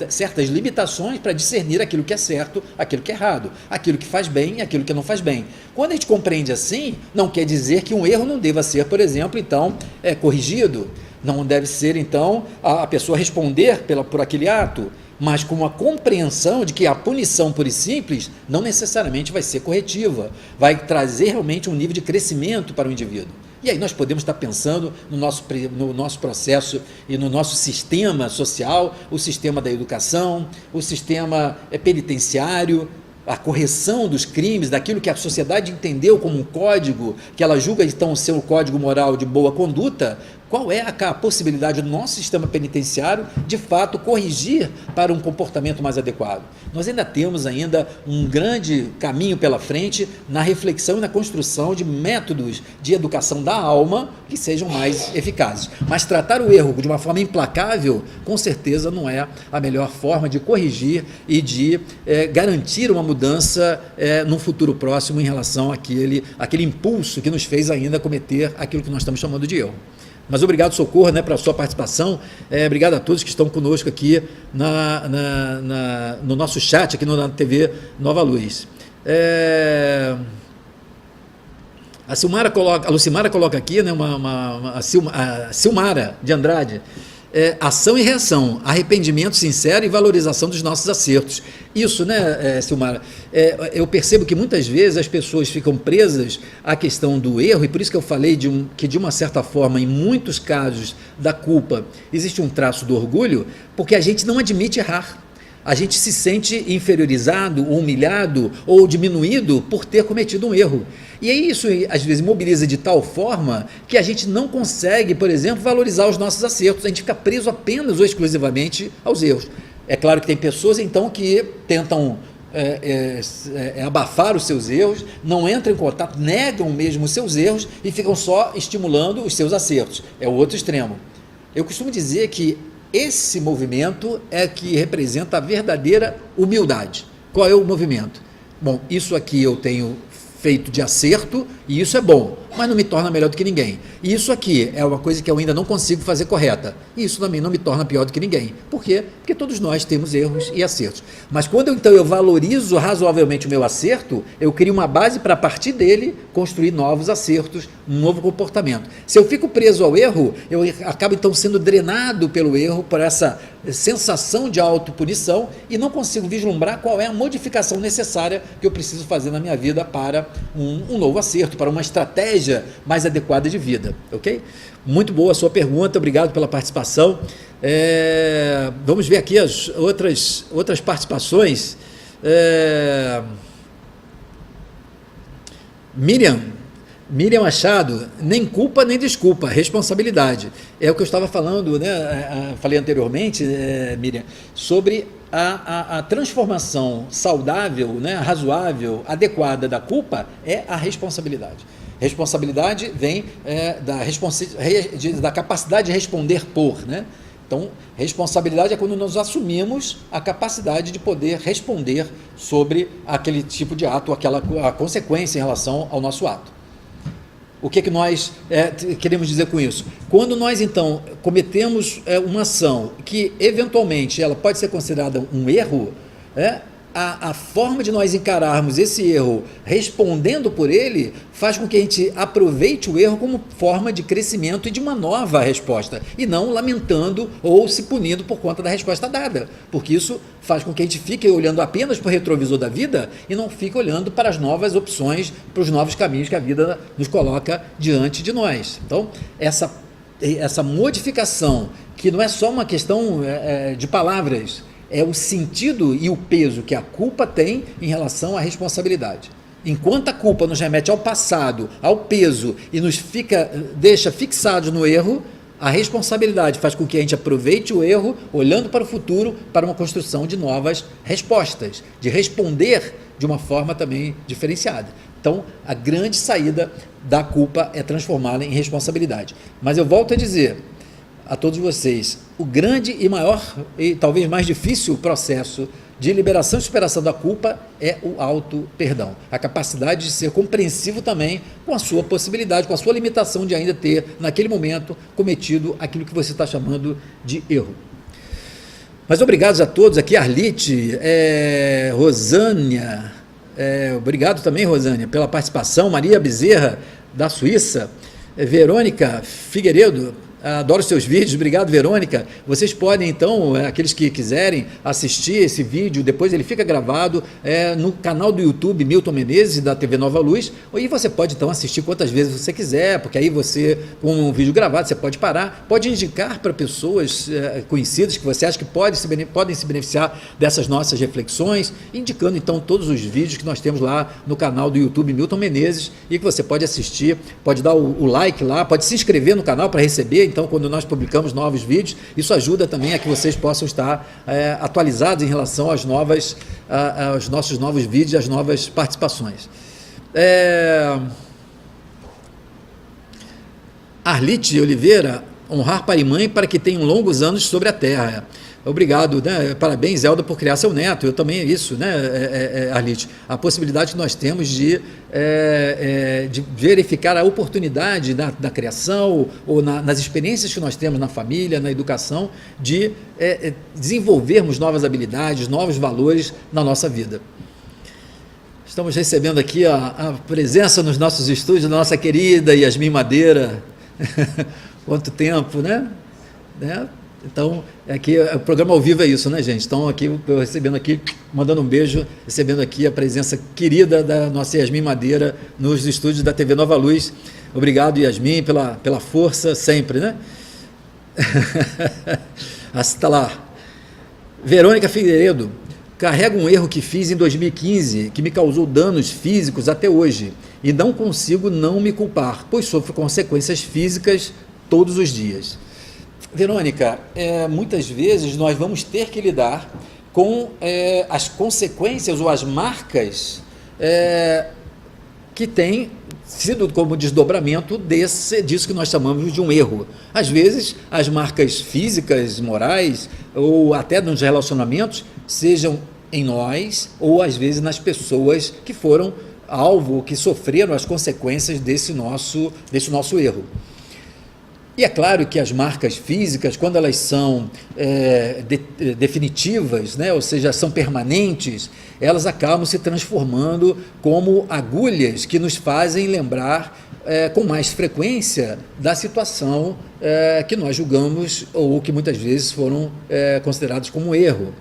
certas limitações para discernir aquilo que é certo, aquilo que é errado, aquilo que faz bem e aquilo que não faz bem. Quando a gente compreende assim, não quer dizer que um erro não deva ser, por exemplo, então, corrigido. Não deve ser, então, a pessoa responder por aquele ato, mas com a compreensão de que a punição pura e simples não necessariamente vai ser corretiva, vai trazer realmente um nível de crescimento para o indivíduo. E aí nós podemos estar pensando no nosso processo e no nosso sistema social, o sistema da educação, o sistema penitenciário, a correção dos crimes, daquilo que a sociedade entendeu como um código, que ela julga então ser um código moral de boa conduta. Qual é a possibilidade do nosso sistema penitenciário, de fato, corrigir para um comportamento mais adequado? Nós ainda temos um grande caminho pela frente na reflexão e na construção de métodos de educação da alma que sejam mais eficazes. Mas tratar o erro de uma forma implacável, com certeza não é a melhor forma de corrigir e de garantir uma mudança num futuro próximo em relação àquele impulso que nos fez ainda cometer aquilo que nós estamos chamando de erro. Mas obrigado, Socorro, né, pela sua participação. Obrigado a todos que estão conosco aqui no nosso chat, aqui na TV Nova Luz. A Lucimara coloca aqui, né, a Silmara de Andrade, ação e reação, arrependimento sincero e valorização dos nossos acertos. Isso, né, Silmara? Eu percebo que muitas vezes as pessoas ficam presas à questão do erro, e por isso que eu falei que de uma certa forma, em muitos casos da culpa, existe um traço do orgulho, porque a gente não admite errar. A gente se sente inferiorizado, humilhado ou diminuído por ter cometido um erro. E aí isso, às vezes, mobiliza de tal forma que a gente não consegue, por exemplo, valorizar os nossos acertos. A gente fica preso apenas ou exclusivamente aos erros. É claro que tem pessoas, então, que tentam abafar os seus erros, não entram em contato, negam mesmo os seus erros e ficam só estimulando os seus acertos. É o outro extremo. Eu costumo dizer que esse movimento é que representa a verdadeira humildade. Qual é o movimento? Bom, isso aqui eu tenho feito de acerto e isso é bom, mas não me torna melhor do que ninguém. E isso aqui é uma coisa que eu ainda não consigo fazer correta. E isso também não me torna pior do que ninguém. Por quê? Porque todos nós temos erros e acertos. Mas quando eu valorizo razoavelmente o meu acerto, eu crio uma base para, a partir dele, construir novos acertos, um novo comportamento. Se eu fico preso ao erro, eu acabo então sendo drenado pelo erro, por essa sensação de autopunição, e não consigo vislumbrar qual é a modificação necessária que eu preciso fazer na minha vida para um novo acerto, para uma estratégia mais adequada de vida, ok? Muito boa a sua pergunta, obrigado pela participação. Vamos ver aqui as outras participações. Miriam Machado, nem culpa nem desculpa, responsabilidade. É o que eu estava falando, né? Falei anteriormente, Miriam, sobre a transformação saudável, né? Razoável, adequada da culpa é a responsabilidade. Responsabilidade vem da capacidade de responder por, né? Então, responsabilidade é quando nós assumimos a capacidade de poder responder sobre aquele tipo de ato, a consequência em relação ao nosso ato. O que nós queremos dizer com isso? Quando nós, então, cometemos uma ação que, eventualmente, ela pode ser considerada um erro, a forma de nós encararmos esse erro respondendo por ele faz com que a gente aproveite o erro como forma de crescimento e de uma nova resposta, e não lamentando ou se punindo por conta da resposta dada, porque isso faz com que a gente fique olhando apenas para o retrovisor da vida e não fique olhando para as novas opções, para os novos caminhos que a vida nos coloca diante de nós. Então, essa modificação, que não é só uma questão de palavras, é o sentido e o peso que a culpa tem em relação à responsabilidade. Enquanto a culpa nos remete ao passado, ao peso e nos deixa fixados no erro, a responsabilidade faz com que a gente aproveite o erro, olhando para o futuro, para uma construção de novas respostas, de responder de uma forma também diferenciada. Então, a grande saída da culpa é transformá-la em responsabilidade. Mas eu volto a dizer a todos vocês, o grande e maior e talvez mais difícil processo de liberação e superação da culpa é o auto-perdão. A capacidade de ser compreensivo também com a sua possibilidade, com a sua limitação de ainda ter, naquele momento, cometido aquilo que você está chamando de erro. Mas obrigados a todos, aqui Arlite, Rosânia, obrigado também, Rosânia, pela participação, Maria Bezerra, da Suíça, Verônica Figueiredo, adoro seus vídeos, obrigado, Verônica. Vocês podem, então, aqueles que quiserem assistir esse vídeo, depois ele fica gravado no canal do YouTube Milton Menezes, da TV Nova Luz, e você pode, então, assistir quantas vezes você quiser, porque aí você, com um vídeo gravado, você pode parar, pode indicar para pessoas conhecidas que você acha que podem se beneficiar dessas nossas reflexões, indicando, então, todos os vídeos que nós temos lá no canal do YouTube Milton Menezes, e que você pode assistir, pode dar o like lá, pode se inscrever no canal para receber. Então, quando nós publicamos novos vídeos, isso ajuda também a que vocês possam estar atualizados em relação aos nossos novos vídeos e às novas participações. Arlite Oliveira, honrar pai e mãe para que tenham longos anos sobre a terra. Obrigado, né? Parabéns, Zelda, por criar seu neto. Eu também, isso, né, Arlite? A possibilidade que nós temos de verificar a oportunidade da criação ou nas experiências que nós temos na família, na educação, de desenvolvermos novas habilidades, novos valores na nossa vida. Estamos recebendo aqui a presença nos nossos estúdios da nossa querida Yasmin Madeira. Quanto tempo, né? Então, aqui, o programa ao vivo é isso, né, gente? Então, aqui, eu recebendo aqui, mandando um beijo, recebendo aqui a presença querida da nossa Yasmin Madeira nos estúdios da TV Nova Luz. Obrigado, Yasmin, pela força sempre, né? Está lá. Verônica Figueiredo, carrego um erro que fiz em 2015, que me causou danos físicos até hoje, e não consigo não me culpar, pois sofro consequências físicas todos os dias. Verônica, muitas vezes nós vamos ter que lidar com as consequências ou as marcas que têm sido como desdobramento disso que nós chamamos de um erro. Às vezes, as marcas físicas, morais, ou até nos relacionamentos, sejam em nós, ou às vezes nas pessoas que foram alvo, que sofreram as consequências desse nosso erro. E é claro que as marcas físicas, quando elas são definitivas, né, ou seja, são permanentes, elas acabam se transformando como agulhas que nos fazem lembrar com mais frequência da situação que nós julgamos ou que muitas vezes foram considerados como erro.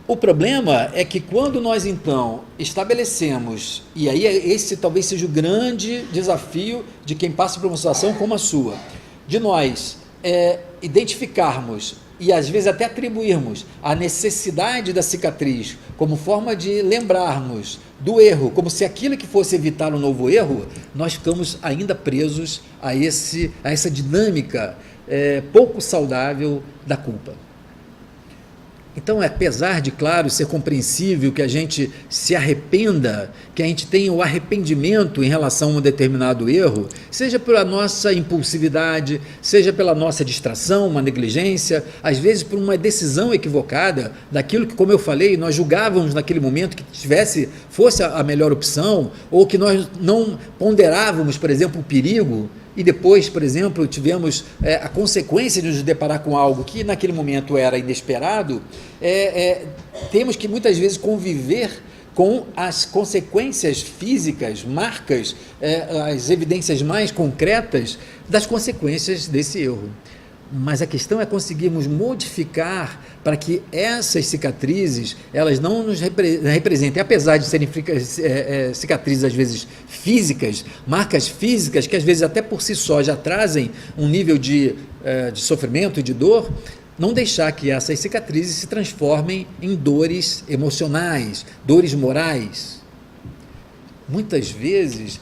O problema é que quando nós, então, estabelecemos, e aí esse talvez seja o grande desafio de quem passa por uma situação como a sua, de nós identificarmos e às vezes até atribuirmos a necessidade da cicatriz como forma de lembrarmos do erro, como se aquilo que fosse evitar um novo erro, nós ficamos ainda presos a essa dinâmica pouco saudável da culpa. Então, apesar de, claro, ser compreensível que a gente se arrependa, que a gente tenha o arrependimento em relação a um determinado erro, seja pela nossa impulsividade, seja pela nossa distração, uma negligência, às vezes por uma decisão equivocada daquilo que, como eu falei, nós julgávamos naquele momento que fosse a melhor opção, ou que nós não ponderávamos, por exemplo, o perigo, e depois, por exemplo, tivemos a consequência de nos deparar com algo que naquele momento era inesperado, temos que muitas vezes conviver com as consequências físicas, marcas, as evidências mais concretas das consequências desse erro. Mas a questão é conseguirmos modificar para que essas cicatrizes, elas não nos representem, apesar de serem cicatrizes às vezes físicas, marcas físicas, que às vezes até por si só já trazem um nível de sofrimento e de dor, não deixar que essas cicatrizes se transformem em dores emocionais, dores morais. Muitas vezes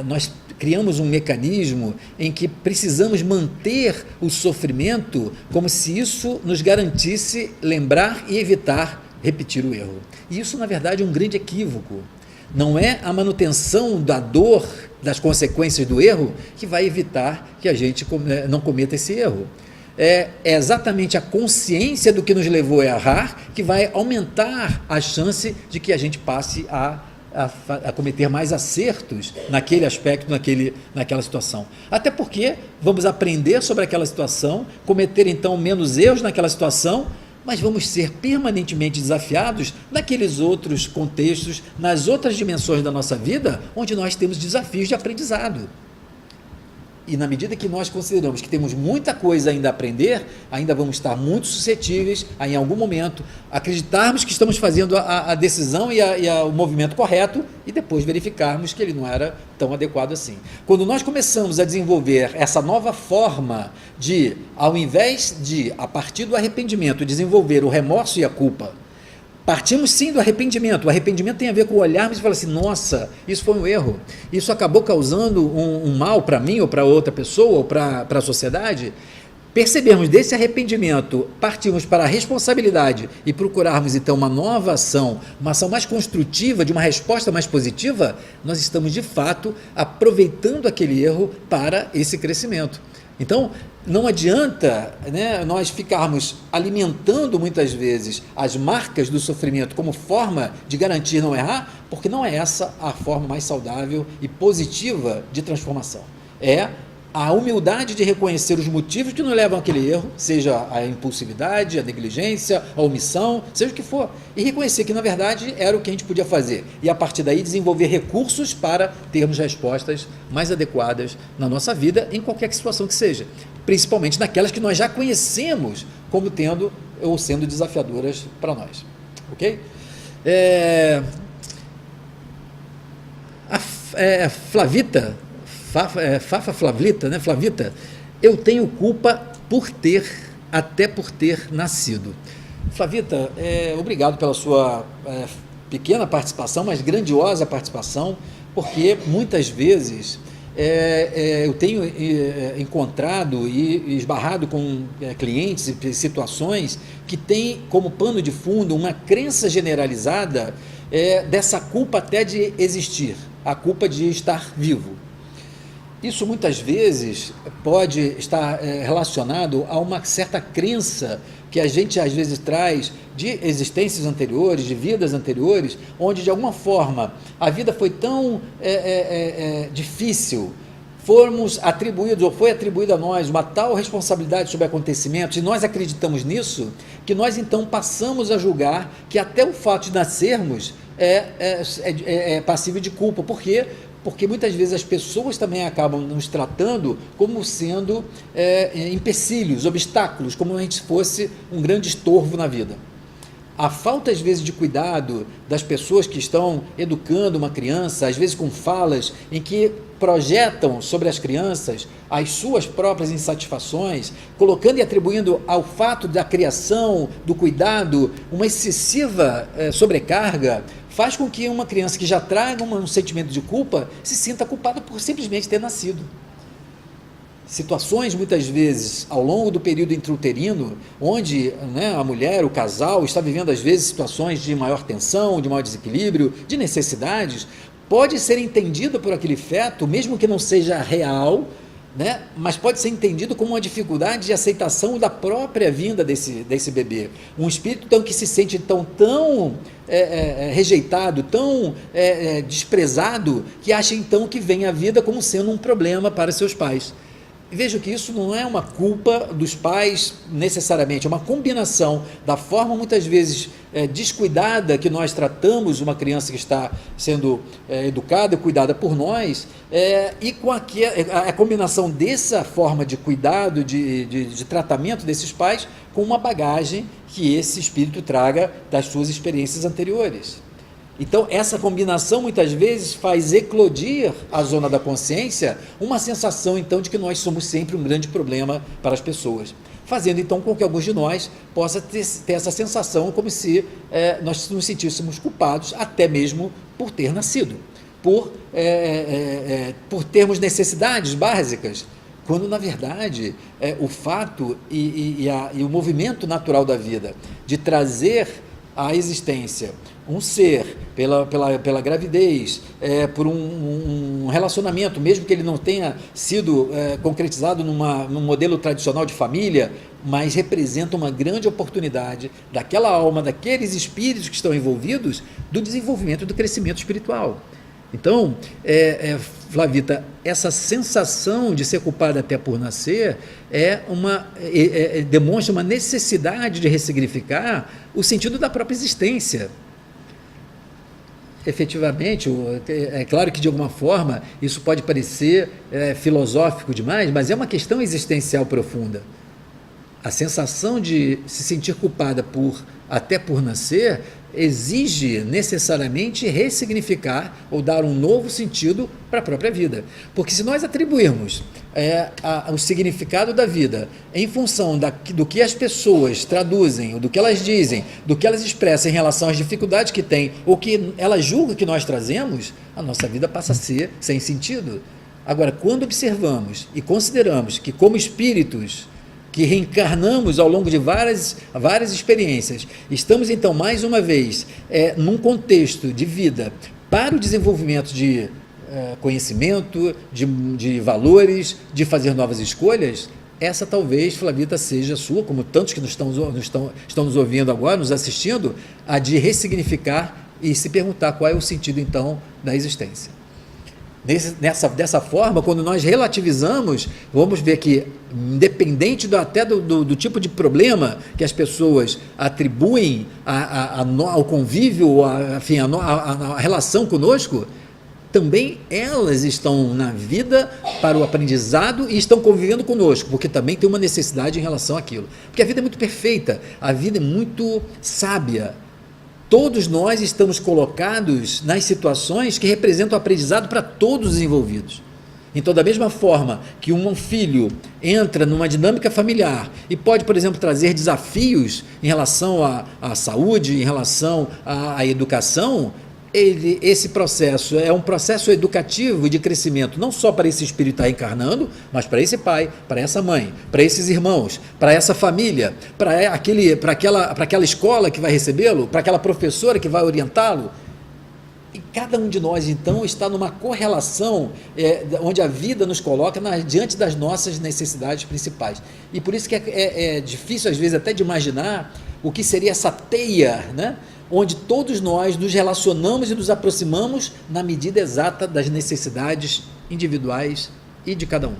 nós criamos um mecanismo em que precisamos manter o sofrimento como se isso nos garantisse lembrar e evitar repetir o erro. E isso, na verdade, é um grande equívoco. Não é a manutenção da dor, das consequências do erro, que vai evitar que a gente não cometa esse erro. É exatamente a consciência do que nos levou a errar que vai aumentar a chance de que a gente passe a cometer mais acertos naquele aspecto, naquela situação. Até porque vamos aprender sobre aquela situação, cometer então menos erros naquela situação, mas vamos ser permanentemente desafiados naqueles outros contextos, nas outras dimensões da nossa vida, onde nós temos desafios de aprendizado. E na medida que nós consideramos que temos muita coisa ainda a aprender, ainda vamos estar muito suscetíveis a, em algum momento, acreditarmos que estamos fazendo a decisão e o movimento correto e depois verificarmos que ele não era tão adequado assim. Quando nós começamos a desenvolver essa nova forma de, ao invés de, a partir do arrependimento, desenvolver o remorso e a culpa, partimos sim do arrependimento. O arrependimento tem a ver com olharmos e falar assim, nossa, isso foi um erro, isso acabou causando um mal para mim ou para outra pessoa ou para a sociedade. Percebermos desse arrependimento, partirmos para a responsabilidade e procurarmos então uma nova ação, uma ação mais construtiva, de uma resposta mais positiva, nós estamos de fato aproveitando aquele erro para esse crescimento. Então, não adianta, né, nós ficarmos alimentando muitas vezes as marcas do sofrimento como forma de garantir não errar, porque não é essa a forma mais saudável e positiva de transformação. É a humildade de reconhecer os motivos que nos levam àquele erro, seja a impulsividade, a negligência, a omissão, seja o que for, e reconhecer que na verdade era o que a gente podia fazer, e a partir daí desenvolver recursos para termos respostas mais adequadas na nossa vida, em qualquer situação que seja, principalmente naquelas que nós já conhecemos como tendo ou sendo desafiadoras para nós, ok? Flavita, Flavita, eu tenho culpa até por ter nascido. Flavita, obrigado pela sua pequena participação, mas grandiosa participação, porque muitas vezes eu tenho encontrado e esbarrado com clientes e situações que têm como pano de fundo uma crença generalizada dessa culpa até de existir, a culpa de estar vivo. Isso muitas vezes pode estar relacionado a uma certa crença que a gente às vezes traz de existências anteriores, de vidas anteriores, onde de alguma forma a vida foi tão difícil, fomos atribuídos ou foi atribuída a nós uma tal responsabilidade sobre acontecimentos, e nós acreditamos nisso, que nós então passamos a julgar que até o fato de nascermos é passível de culpa. Por quê? Porque muitas vezes as pessoas também acabam nos tratando como sendo empecilhos, obstáculos, como se a gente fosse um grande estorvo na vida. A falta, às vezes, de cuidado das pessoas que estão educando uma criança, às vezes com falas em que projetam sobre as crianças as suas próprias insatisfações, colocando e atribuindo ao fato da criação, do cuidado, uma excessiva sobrecarga, faz com que uma criança que já traga um sentimento de culpa se sinta culpada por simplesmente ter nascido. Situações, muitas vezes, ao longo do período intrauterino, onde a mulher, o casal, está vivendo, às vezes, situações de maior tensão, de maior desequilíbrio, de necessidades, pode ser entendida por aquele feto, mesmo que não seja real, né? Mas pode ser entendido como uma dificuldade de aceitação da própria vinda desse bebê. Um espírito então, que se sente então, tão rejeitado, tão desprezado, que acha então que vem a vida como sendo um problema para seus pais. Vejo que isso não é uma culpa dos pais necessariamente, é uma combinação da forma muitas vezes descuidada que nós tratamos uma criança que está sendo educada e cuidada por nós, e com a combinação dessa forma de cuidado, de tratamento desses pais, com uma bagagem que esse espírito traga das suas experiências anteriores. Então, essa combinação muitas vezes faz eclodir a zona da consciência uma sensação então de que nós somos sempre um grande problema para as pessoas, fazendo então com que alguns de nós possa ter essa sensação como se nós nos sentíssemos culpados até mesmo por ter nascido, por termos necessidades básicas, quando na verdade o fato e o movimento natural da vida de trazer à existência um ser, pela gravidez, por um relacionamento, mesmo que ele não tenha sido concretizado num modelo tradicional de família, mas representa uma grande oportunidade daquela alma, daqueles espíritos que estão envolvidos, do desenvolvimento e do crescimento espiritual. Então, Flavita, essa sensação de ser culpada até por nascer demonstra uma necessidade de ressignificar o sentido da própria existência. Efetivamente, é claro que de alguma forma isso pode parecer filosófico demais, mas é uma questão existencial profunda. A sensação de se sentir culpada até por nascer exige necessariamente ressignificar ou dar um novo sentido para a própria vida. Porque se nós atribuirmos o significado da vida em função do que as pessoas traduzem, ou do que elas dizem, do que elas expressam em relação às dificuldades que têm, ou que elas julgam que nós trazemos, a nossa vida passa a ser sem sentido. Agora, quando observamos e consideramos que como espíritos que reencarnamos ao longo de várias experiências, estamos então mais uma vez num contexto de vida para o desenvolvimento de conhecimento, de valores, de fazer novas escolhas. Essa talvez, Flavita, seja a sua, como tantos que estão nos ouvindo agora, nos assistindo, a de ressignificar e se perguntar qual é o sentido então da existência. Dessa forma, quando nós relativizamos, vamos ver que, independente até do tipo de problema que as pessoas atribuem ao convívio, à relação conosco, também elas estão na vida para o aprendizado e estão convivendo conosco, porque também tem uma necessidade em relação àquilo. Porque a vida é muito perfeita, a vida é muito sábia. Todos nós estamos colocados nas situações que representam o aprendizado para todos os envolvidos. Então, da mesma forma que um filho entra numa dinâmica familiar e pode, por exemplo, trazer desafios em relação à saúde, em relação à educação, esse processo é um processo educativo e de crescimento, não só para esse espírito estar encarnando, mas para esse pai, para essa mãe, para esses irmãos, para essa família, para aquela escola que vai recebê-lo, para aquela professora que vai orientá-lo. E cada um de nós, então, está numa correlação onde a vida nos coloca diante das nossas necessidades principais. E por isso que é difícil, às vezes, até de imaginar o que seria essa teia, né? Onde todos nós nos relacionamos e nos aproximamos na medida exata das necessidades individuais e de cada um.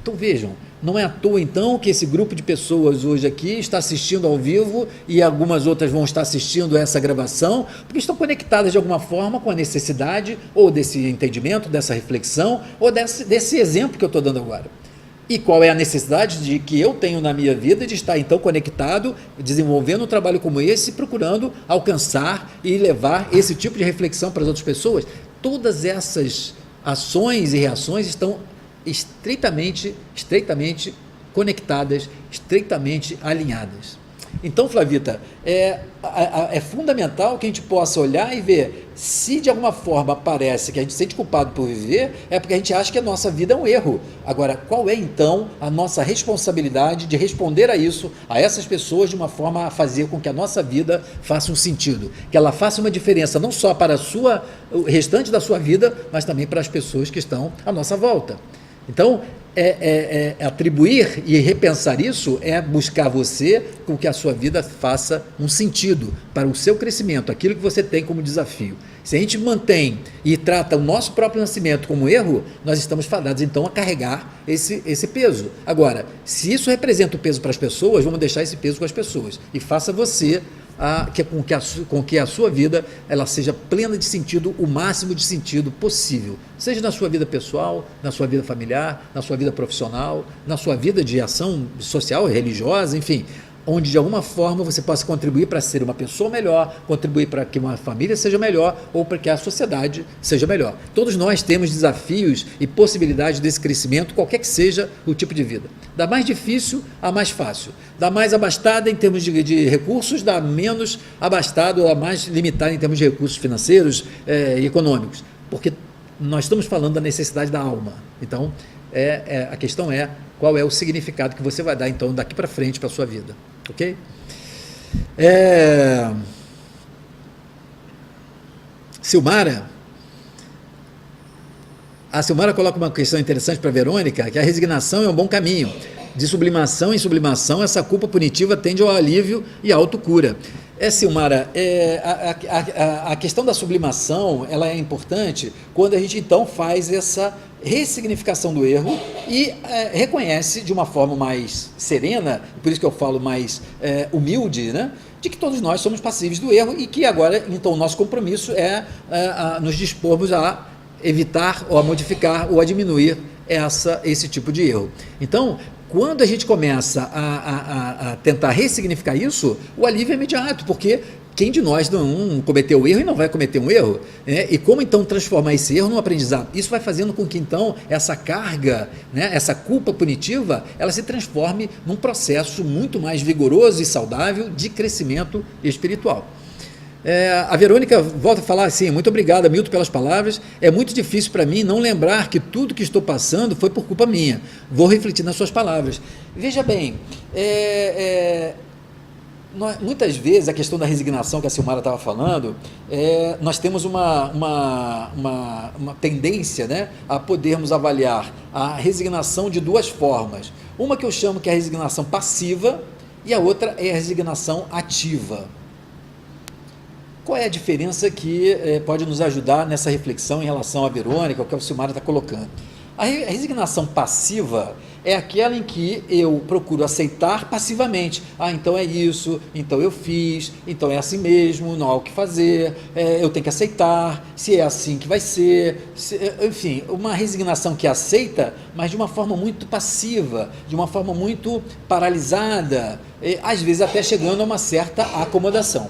Então vejam, não é à toa então que esse grupo de pessoas hoje aqui está assistindo ao vivo e algumas outras vão estar assistindo essa gravação, porque estão conectadas de alguma forma com a necessidade ou desse entendimento, dessa reflexão ou desse exemplo que eu estou dando agora. E qual é a necessidade que eu tenho na minha vida de estar então conectado, desenvolvendo um trabalho como esse, procurando alcançar e levar esse tipo de reflexão para as outras pessoas? Todas essas ações e reações estão estreitamente conectadas, estreitamente alinhadas. Então, Flavita, é fundamental que a gente possa olhar e ver se de alguma forma parece que a gente se sente culpado por viver, é porque a gente acha que a nossa vida é um erro. Agora, qual é então a nossa responsabilidade de responder a isso, a essas pessoas, de uma forma a fazer com que a nossa vida faça um sentido, que ela faça uma diferença não só para o restante da sua vida, mas também para as pessoas que estão à nossa volta. Então, atribuir e repensar isso é buscar você com que a sua vida faça um sentido para o seu crescimento, aquilo que você tem como desafio. Se a gente mantém e trata o nosso próprio nascimento como erro, nós estamos fadados então a carregar esse peso. Agora, se isso representa o peso para as pessoas, vamos deixar esse peso com as pessoas e faça você com que a sua vida ela seja plena de sentido, o máximo de sentido possível, seja na sua vida pessoal, na sua vida familiar, na sua vida profissional, na sua vida de ação social, religiosa, enfim, onde de alguma forma você possa contribuir para ser uma pessoa melhor, contribuir para que uma família seja melhor ou para que a sociedade seja melhor. Todos nós temos desafios e possibilidades desse crescimento, qualquer que seja o tipo de vida. Da mais difícil a mais fácil, da mais abastada em termos de recursos, da menos abastada a mais limitada em termos de recursos financeiros e econômicos, porque nós estamos falando da necessidade da alma. Então, a questão é qual é o significado que você vai dar então daqui para frente para a sua vida. Ok? Silmara. A Silmara coloca uma questão interessante para a Verônica, que a resignação é um bom caminho. De sublimação em sublimação, essa culpa punitiva tende ao alívio e à autocura. Silmara, a questão da sublimação, ela é importante quando a gente então faz essa ressignificação do erro e reconhece de uma forma mais serena, por isso que eu falo mais humilde, né, de que todos nós somos passíveis do erro e que agora, então, o nosso compromisso é nos dispormos a evitar ou a modificar ou a diminuir esse tipo de erro. Então, quando a gente começa a tentar ressignificar isso, o alívio é imediato, porque quem de nós não cometeu erro e não vai cometer um erro? Né? E como então transformar esse erro num aprendizado? Isso vai fazendo com que então essa carga, né, essa culpa punitiva, ela se transforme num processo muito mais vigoroso e saudável de crescimento espiritual. A Verônica volta a falar assim: muito obrigada, Milton, pelas palavras. É muito difícil para mim não lembrar que tudo que estou passando foi por culpa minha. Vou refletir nas suas palavras. Veja bem, muitas vezes a questão da resignação que a Silmara estava falando, nós temos uma tendência, né, a podermos avaliar a resignação de duas formas. Uma que eu chamo que é a resignação passiva e a outra é a resignação ativa. Qual é a diferença que pode nos ajudar nessa reflexão em relação à Verônica, o que a Silmara está colocando? A resignação passiva é aquela em que eu procuro aceitar passivamente. Então é isso, então eu fiz, então é assim mesmo, não há o que fazer, eu tenho que aceitar, se é assim que vai ser, enfim, uma resignação que aceita, mas de uma forma muito passiva, de uma forma muito paralisada, às vezes até chegando a uma certa acomodação.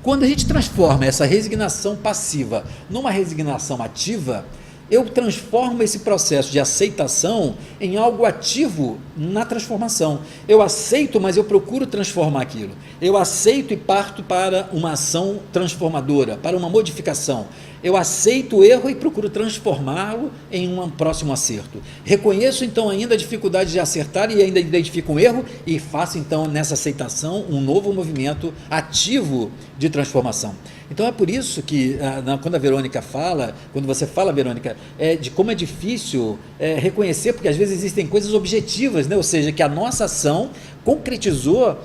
Quando a gente transforma essa resignação passiva numa resignação ativa, eu transformo esse processo de aceitação em algo ativo na transformação. Eu aceito, mas eu procuro transformar aquilo. Eu aceito e parto para uma ação transformadora, para uma modificação. Eu aceito o erro e procuro transformá-lo em um próximo acerto. Reconheço então ainda a dificuldade de acertar e ainda identifico um erro e faço então nessa aceitação um novo movimento ativo de transformação. Então é por isso que quando a Verônica fala, quando você fala, Verônica, de como é difícil reconhecer, porque às vezes existem coisas objetivas, né? Ou seja, que a nossa ação concretizou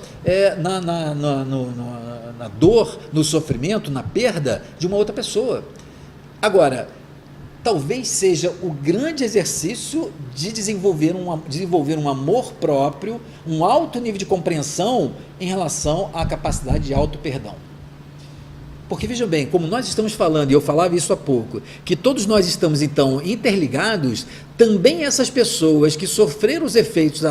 na dor, no sofrimento, na perda de uma outra pessoa. Agora, talvez seja o grande exercício de desenvolver um amor próprio, um alto nível de compreensão em relação à capacidade de auto-perdão. Porque vejam bem, como nós estamos falando, e eu falava isso há pouco, que todos nós estamos então interligados, também essas pessoas que sofreram os efeitos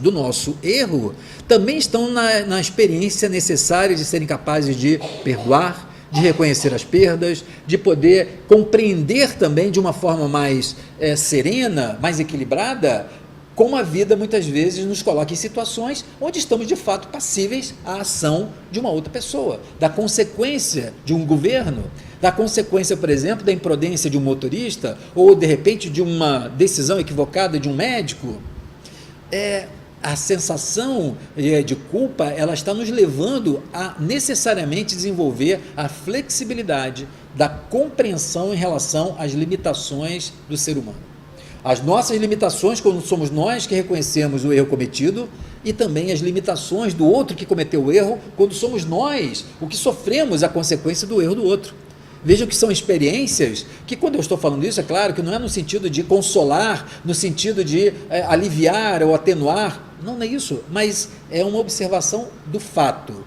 do nosso erro, também estão na experiência necessária de serem capazes de perdoar, de reconhecer as perdas, de poder compreender também de uma forma mais serena, mais equilibrada, como a vida muitas vezes nos coloca em situações onde estamos de fato passíveis à ação de uma outra pessoa, da consequência de um governo, da consequência, por exemplo, da imprudência de um motorista, ou de repente de uma decisão equivocada de um médico. A sensação de culpa, ela está nos levando a necessariamente desenvolver a flexibilidade da compreensão em relação às limitações do ser humano. As nossas limitações, quando somos nós que reconhecemos o erro cometido, e também as limitações do outro que cometeu o erro, quando somos nós o que sofremos a consequência do erro do outro. Vejam que são experiências que, quando eu estou falando isso, é claro que não é no sentido de consolar, no sentido de aliviar ou atenuar, não é isso, mas é uma observação do fato.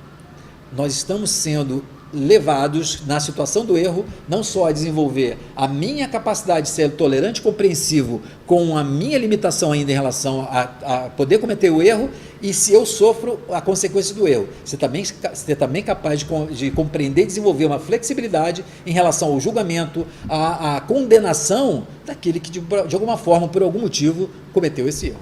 Nós estamos sendo levados, na situação do erro, não só a desenvolver a minha capacidade de ser tolerante e compreensivo com a minha limitação ainda em relação a poder cometer o erro, e se eu sofro a consequência do erro, você também capaz de compreender e desenvolver uma flexibilidade em relação ao julgamento, à condenação daquele que de alguma forma, por algum motivo, cometeu esse erro.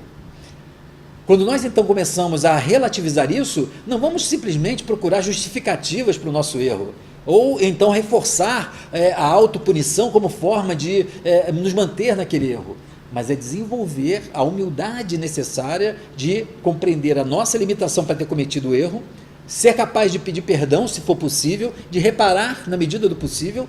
Quando nós então começamos a relativizar isso, não vamos simplesmente procurar justificativas para o nosso erro, ou então reforçar a autopunição como forma de nos manter naquele erro, mas é desenvolver a humildade necessária de compreender a nossa limitação para ter cometido o erro, ser capaz de pedir perdão se for possível, de reparar na medida do possível,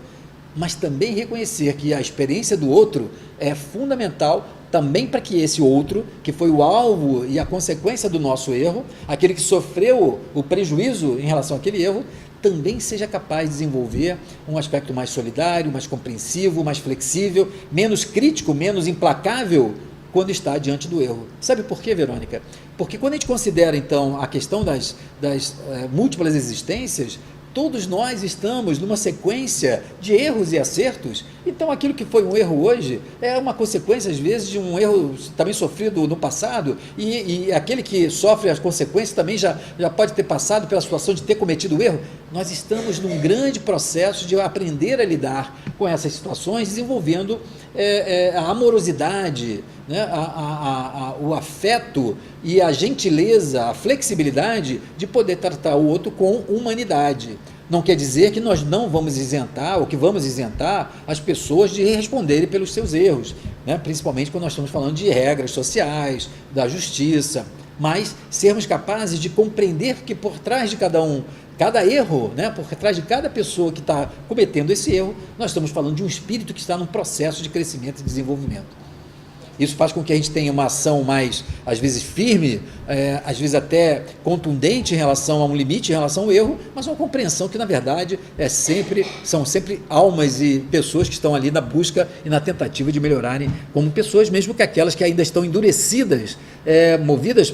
mas também reconhecer que a experiência do outro é fundamental também para que esse outro, que foi o alvo e a consequência do nosso erro, aquele que sofreu o prejuízo em relação àquele erro, também seja capaz de desenvolver um aspecto mais solidário, mais compreensivo, mais flexível, menos crítico, menos implacável quando está diante do erro. Sabe por quê, Verônica? Porque quando a gente considera, então, a questão das múltiplas existências, todos nós estamos numa sequência de erros e acertos, então aquilo que foi um erro hoje é uma consequência, às vezes, de um erro também sofrido no passado, e aquele que sofre as consequências também já pode ter passado pela situação de ter cometido o erro. Nós estamos num grande processo de aprender a lidar com essas situações, desenvolvendo a amorosidade, né, o afeto e a gentileza, a flexibilidade de poder tratar o outro com humanidade. Não quer dizer que nós não vamos isentar, ou que vamos isentar as pessoas de responderem pelos seus erros, né? Principalmente quando nós estamos falando de regras sociais, da justiça, mas sermos capazes de compreender que por trás de cada erro, né, por trás de cada pessoa que está cometendo esse erro, nós estamos falando de um espírito que está num processo de crescimento e desenvolvimento. Isso faz com que a gente tenha uma ação mais, às vezes, firme, às vezes até contundente em relação a um limite, em relação ao erro, mas uma compreensão que, na verdade, são sempre almas e pessoas que estão ali na busca e na tentativa de melhorarem como pessoas, mesmo que aquelas que ainda estão endurecidas, movidas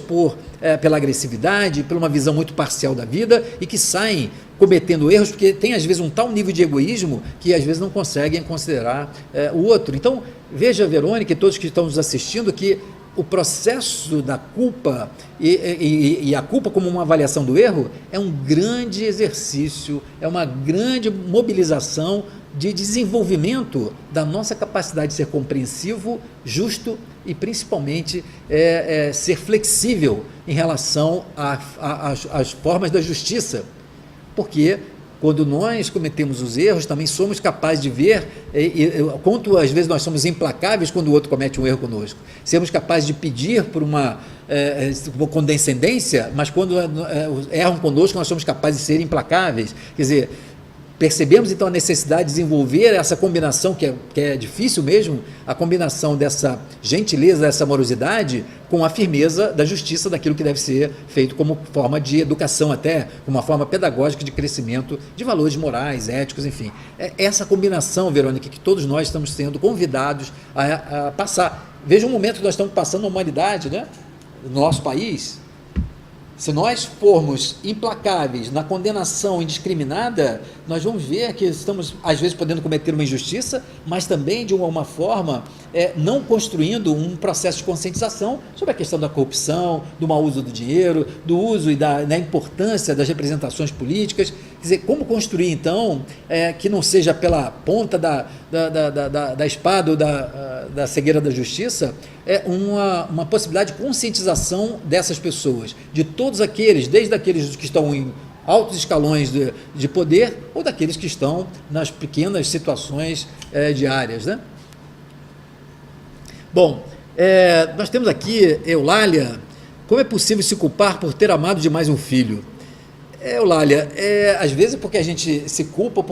pela agressividade, por uma visão muito parcial da vida e que saem cometendo erros, porque tem às vezes um tal nível de egoísmo que às vezes não conseguem considerar o outro. Então, veja, Verônica, e todos que estão nos assistindo, que o processo da culpa e a culpa como uma avaliação do erro é um grande exercício, é uma grande mobilização de desenvolvimento da nossa capacidade de ser compreensivo, justo e principalmente ser flexível em relação às formas da justiça. Porque quando nós cometemos os erros, também somos capazes de ver quanto às vezes nós somos implacáveis quando o outro comete um erro conosco. Sermos capazes de pedir por uma condescendência, mas quando erram conosco, nós somos capazes de ser implacáveis. Quer dizer, percebemos então a necessidade de desenvolver essa combinação, que é difícil mesmo, a combinação dessa gentileza, dessa amorosidade, com a firmeza da justiça, daquilo que deve ser feito como forma de educação até, como uma forma pedagógica de crescimento de valores morais, éticos, enfim. É essa combinação, Verônica, que todos nós estamos sendo convidados a passar. Veja um momento que nós estamos passando na humanidade, né? No nosso país. Se nós formos implacáveis na condenação indiscriminada, nós vamos ver que estamos, às vezes, podendo cometer uma injustiça, mas também, de uma forma, não construindo um processo de conscientização sobre a questão da corrupção, do mau uso do dinheiro, do uso e da importância das representações políticas. Quer dizer, como construir, então, que não seja pela ponta da espada ou da cegueira da justiça, uma possibilidade de conscientização dessas pessoas, de todos aqueles, desde aqueles que estão em altos escalões de poder ou daqueles que estão nas pequenas situações diárias, né? Bom, nós temos aqui, Eulália, como é possível se culpar por ter amado demais um filho? Eulália, às vezes porque a gente se culpa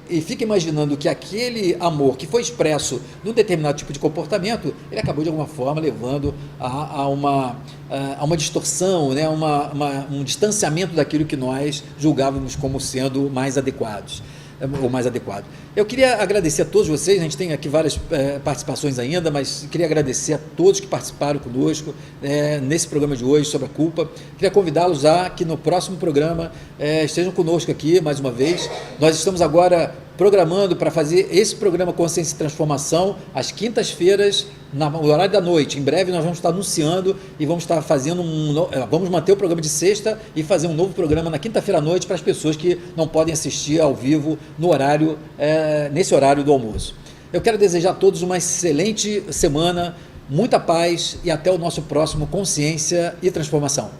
e fica imaginando que aquele amor que foi expresso num determinado tipo de comportamento, ele acabou de alguma forma levando a uma distorção, né? Um distanciamento daquilo que nós julgávamos como sendo mais adequados. O mais adequado. Eu queria agradecer a todos vocês, a gente tem aqui várias participações ainda, mas queria agradecer a todos que participaram conosco nesse programa de hoje sobre a culpa. Queria convidá-los a que no próximo programa estejam conosco aqui mais uma vez. Nós estamos agora programando para fazer esse programa Consciência e Transformação às quintas-feiras, no horário da noite. Em breve nós vamos estar anunciando e vamos estar fazendo vamos manter o programa de sexta e fazer um novo programa na quinta-feira à noite para as pessoas que não podem assistir ao vivo nesse horário do almoço. Eu quero desejar a todos uma excelente semana, muita paz e até o nosso próximo Consciência e Transformação.